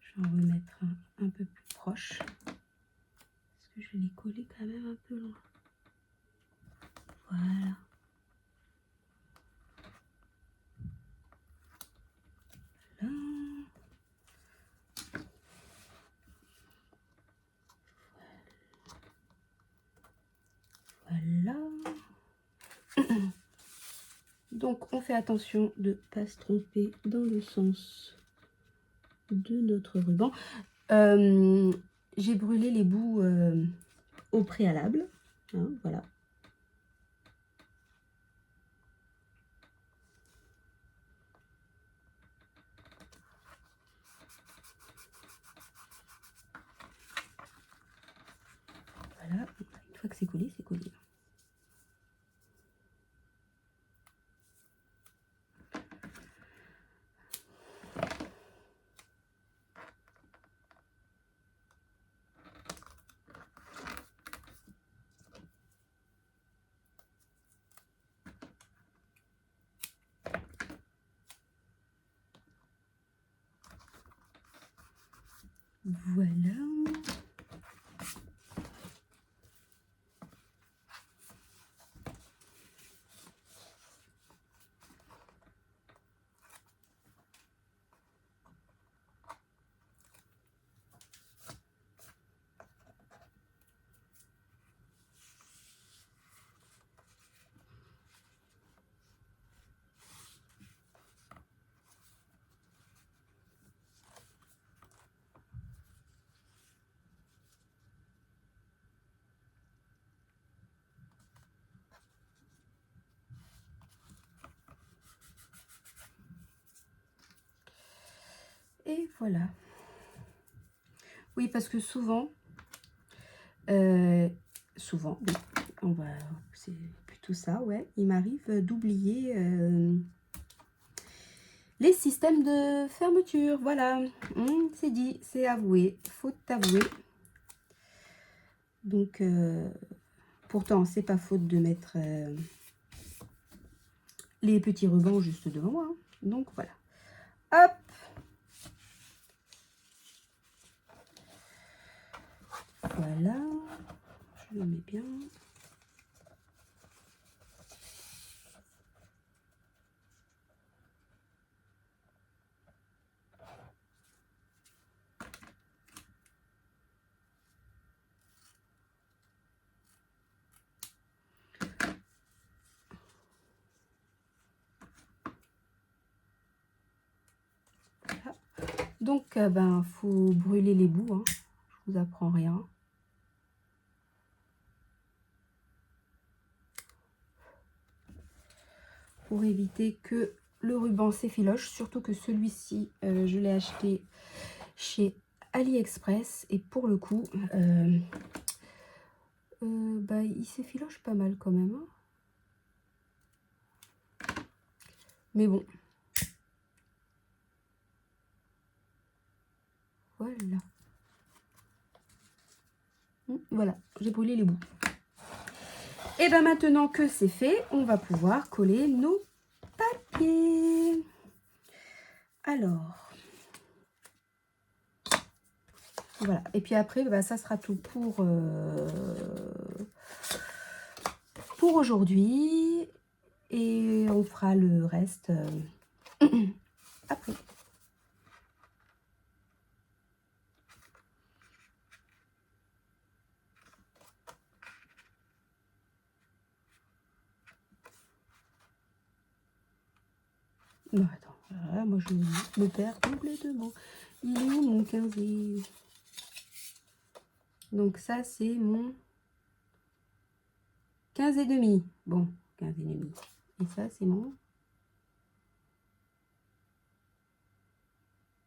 Je vais en remettre un peu plus proche. Parce que je vais les coller quand même un peu loin. Voilà. Voilà. Donc on fait attention de ne pas se tromper dans le sens de notre ruban. J'ai brûlé les bouts au préalable. Hein, voilà. Voilà. Une fois que c'est collé, c'est collé. Voilà. Et voilà. Oui, parce que souvent, oui, c'est plutôt ça, ouais. Il m'arrive d'oublier les systèmes de fermeture. Voilà, c'est dit, c'est avoué, faute avouée. Donc, pourtant, c'est pas faute de mettre les petits rubans juste devant moi. Hein. Donc, voilà. Hop! Voilà, je le mets bien. Voilà. Donc, ben, faut brûler les bouts, hein. Je vous apprends rien. Pour éviter que le ruban s'effiloche, surtout que celui-ci, je l'ai acheté chez AliExpress et pour le coup, bah, il s'effiloche pas mal quand même, hein. Mais bon, voilà. Voilà, j'ai brûlé les bouts. Et bien maintenant que c'est fait, on va pouvoir coller nos papiers. Alors, voilà. Et puis après, bah, ça sera tout pour aujourd'hui. Et on fera le reste après. Non, attends, là, moi je me perds complètement. Il est où mon 15 et... Donc ça c'est mon 15 et demi. Bon, 15 et demi. Et ça c'est mon...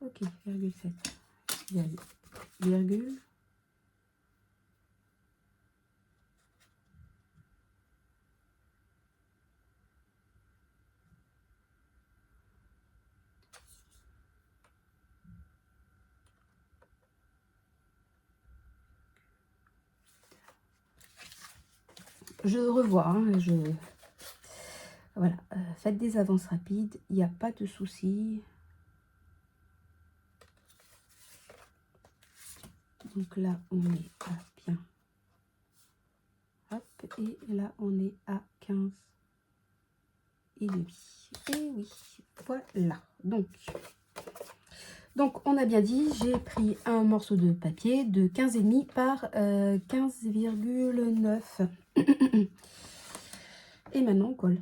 Ok, virgule 7. Virgule. Je revois, hein, voilà, faites des avances rapides, il n'y a pas de souci. Donc là, on est à bien. Hop, et là, on est à 15 et demi. Et oui, voilà. Donc on a bien dit, j'ai pris un morceau de papier de 15,5 par 15,9. Et maintenant, on colle.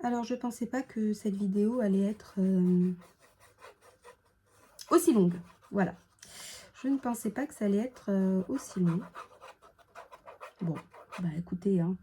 Alors, je pensais pas que cette vidéo allait être aussi longue. Voilà. Je ne pensais pas que ça allait être aussi long. Bon, bah écoutez, hein.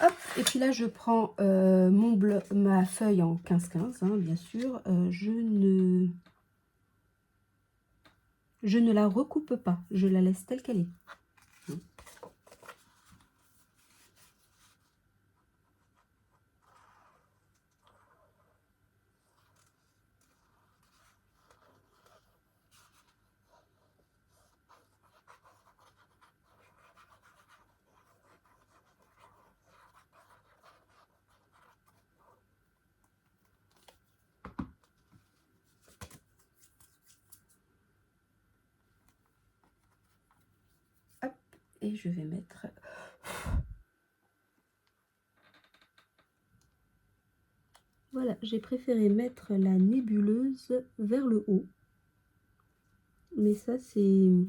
Hop, et puis là, je prends ma feuille en 15-15, hein, bien sûr. Je ne la recoupe pas, je la laisse telle qu'elle est. Hop, et je vais mettre... Voilà. j'ai préféré mettre la nébuleuse vers le haut. Mais ça, c'est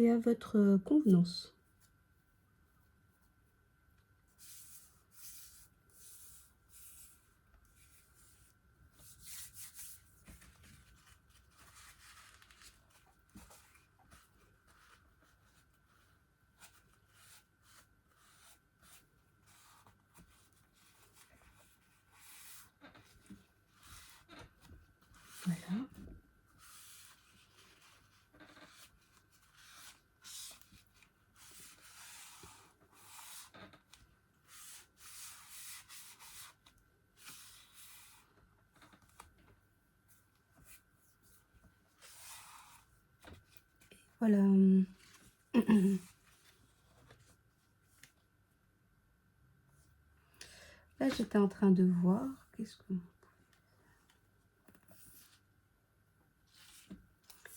à votre convenance. Voilà. Voilà. Là, j'étais en train de voir. Qu'est-ce que...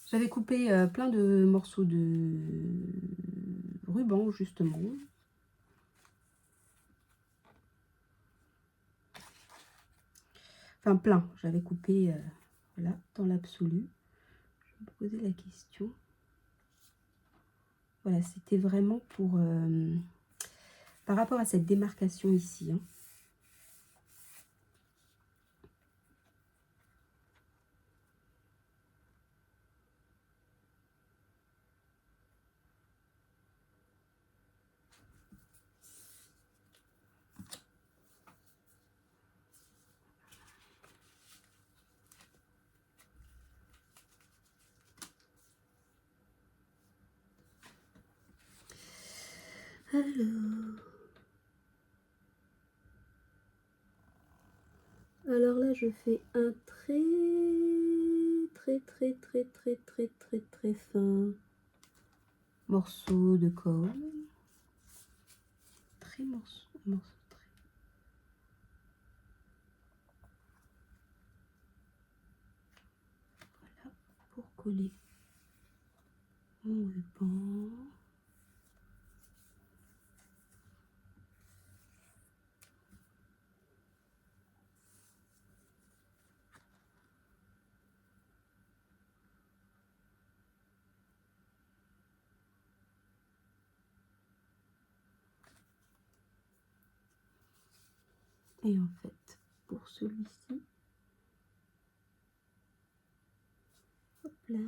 J'avais coupé plein de morceaux de ruban, justement. Enfin, plein. J'avais coupé, voilà, dans l'absolu. Je me posais la question. Voilà, c'était vraiment pour... par rapport à cette démarcation ici, hein. Alors là, je fais un très fin morceau de colle. Très morceau très. Voilà, pour coller mon ruban. Et en fait, pour celui-ci, hop là,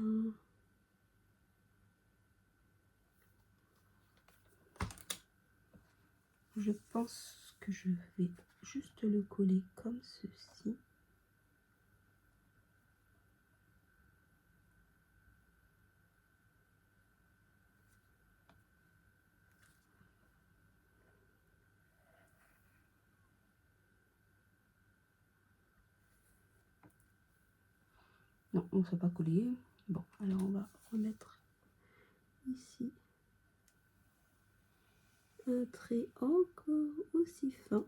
je pense que je vais juste le coller comme ceci. Non, on ne s'est pas collé. Bon, alors on va remettre ici un trait encore aussi fin.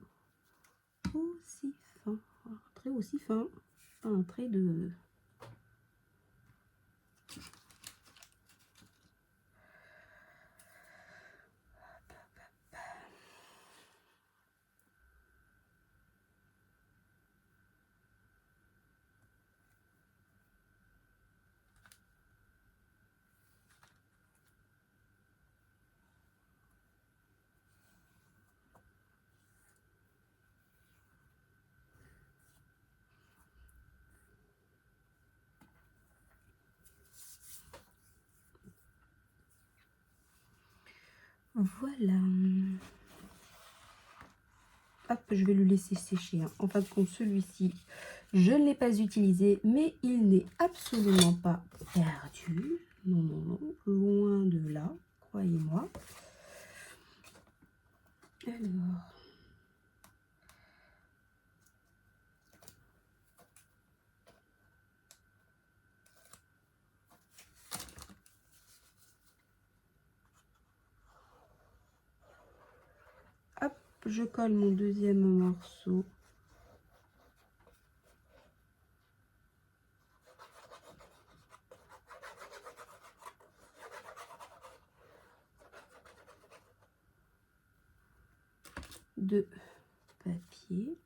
Aussi fin. Un trait aussi fin. Un trait de... Voilà. Hop, je vais le laisser sécher, hein. En fin de compte, celui-ci, je ne l'ai pas utilisé, mais il n'est absolument pas perdu. Non, non, non, loin de là, croyez-moi. Alors... Hop, je colle mon deuxième morceau. De papier.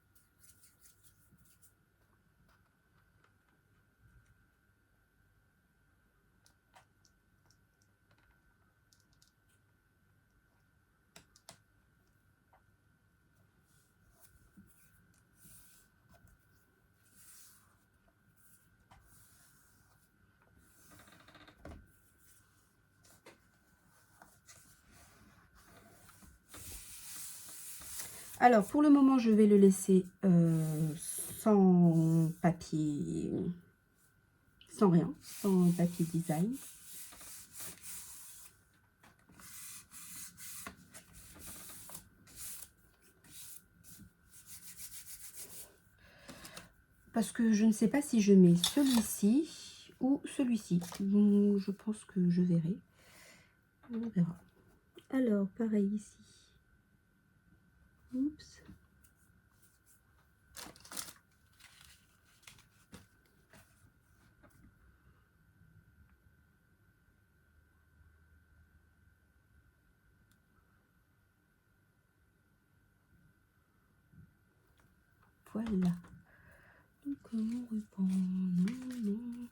Alors, pour le moment, je vais le laisser sans papier, sans rien, sans papier design. Parce que je ne sais pas si je mets celui-ci ou celui-ci. Donc, je pense que je verrai. On verra. Alors, pareil ici. Oups. Voilà. Donc, mon ruban, non.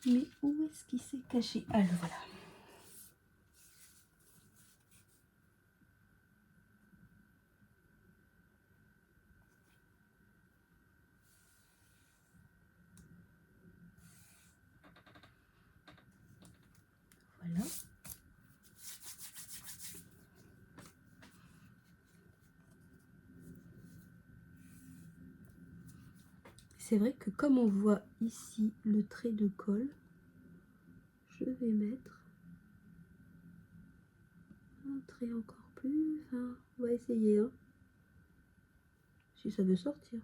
Mais où est-ce qu'il s'est caché? Ah, le voilà. Voilà. C'est vrai que comme on voit ici le trait de colle, je vais mettre un trait encore plus. Enfin, on va essayer, hein, si ça veut sortir.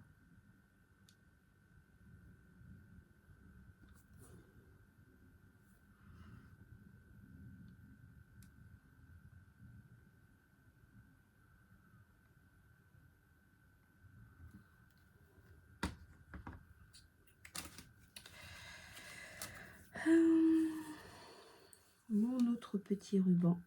Mon autre petit ruban.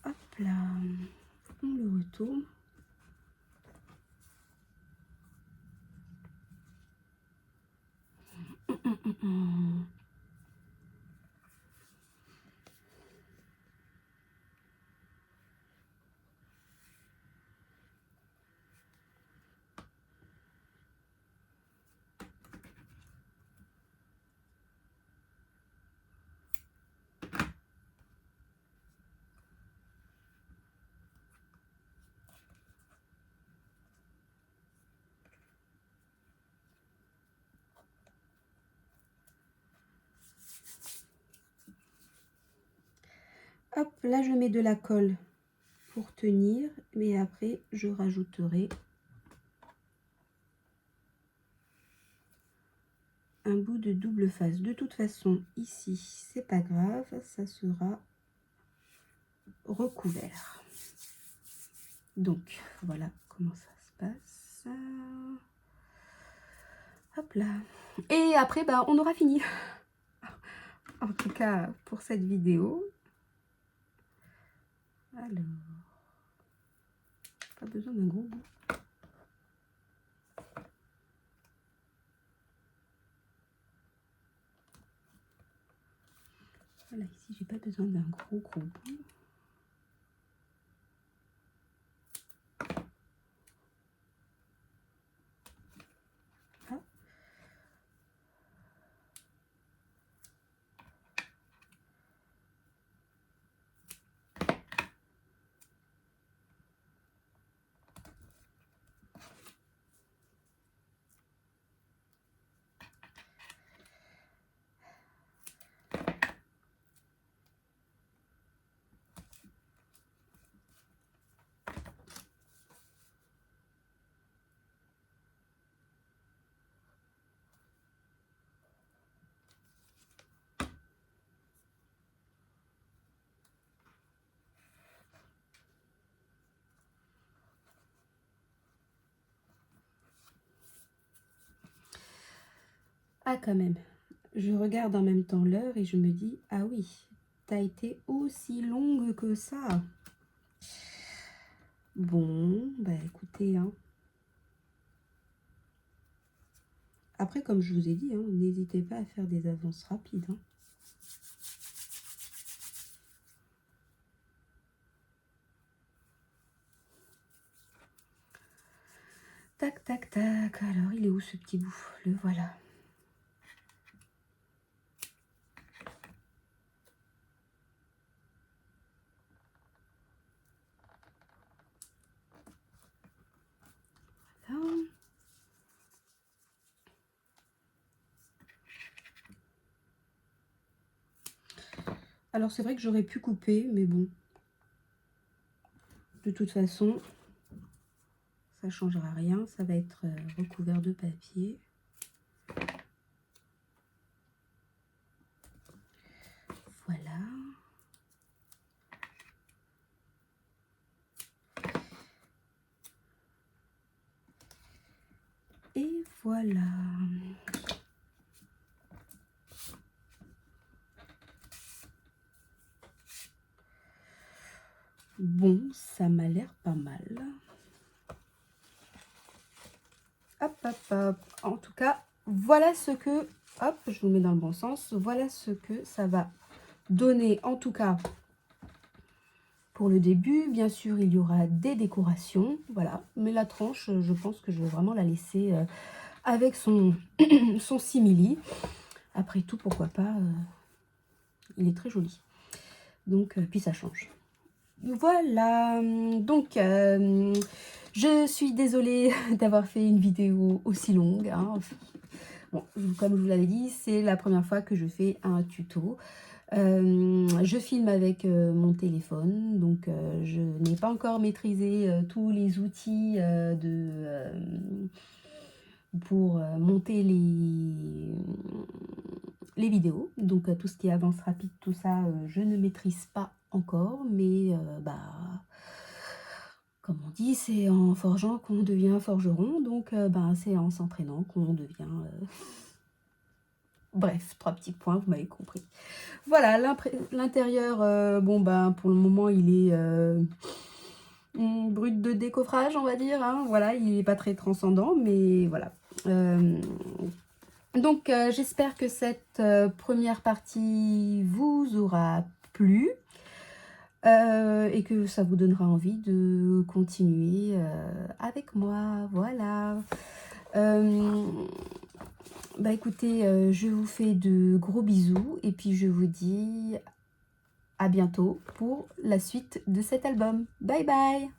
Hop là, on le retourne. Hop, là je mets de la colle pour tenir, mais après je rajouterai un bout de double face. De toute façon, ici, c'est pas grave, ça sera recouvert. Donc, voilà comment ça se passe. Hop là. Et après, bah, on aura fini. En tout cas, pour cette vidéo. Alors, pas besoin d'un gros bout. Voilà, ici, j'ai pas besoin d'un gros bout. Ah. Ah, quand même. Je regarde en même temps l'heure et je me dis, ah oui, t'as été aussi longue que ça. Bon, bah écoutez, hein. Après, comme je vous ai dit, hein, n'hésitez pas à faire des avances rapides, hein. Tac, tac, tac. Alors, il est où ce petit bout? Le voilà. Voilà. Alors, c'est vrai que j'aurais pu couper, mais bon. De toute façon, ça ne changera rien. Ça va être recouvert de papier. Voilà. Et voilà. Bon, ça m'a l'air pas mal. Hop, hop, hop. En tout cas, voilà ce que... Hop, je vous mets dans le bon sens. Voilà ce que ça va donner, en tout cas, pour le début. Bien sûr, il y aura des décorations. Voilà. Mais la tranche, je pense que je vais vraiment la laisser avec son, son simili. Après tout, pourquoi pas. Il est très joli. Donc, puis ça change. Voilà. Donc, je suis désolée d'avoir fait une vidéo aussi longue, hein. Bon, comme je vous l'avais dit, c'est la première fois que je fais un tuto. Je filme avec mon téléphone, donc je n'ai pas encore maîtrisé tous les outils pour monter les vidéos. Donc tout ce qui est avance rapide, tout ça, je ne maîtrise pas encore, mais bah, comme on dit, c'est en forgeant qu'on devient forgeron, donc bah, c'est en s'entraînant qu'on devient... Bref, 3 petits points, vous m'avez compris. Voilà, l'intérieur, bon ben pour le moment il est brut de décoffrage, on va dire, hein. Voilà, il n'est pas très transcendant, mais voilà. Donc j'espère que cette première partie vous aura plu. Et que ça vous donnera envie de continuer avec moi, voilà. Bah écoutez, je vous fais de gros bisous et puis je vous dis à bientôt pour la suite de cet album. Bye bye!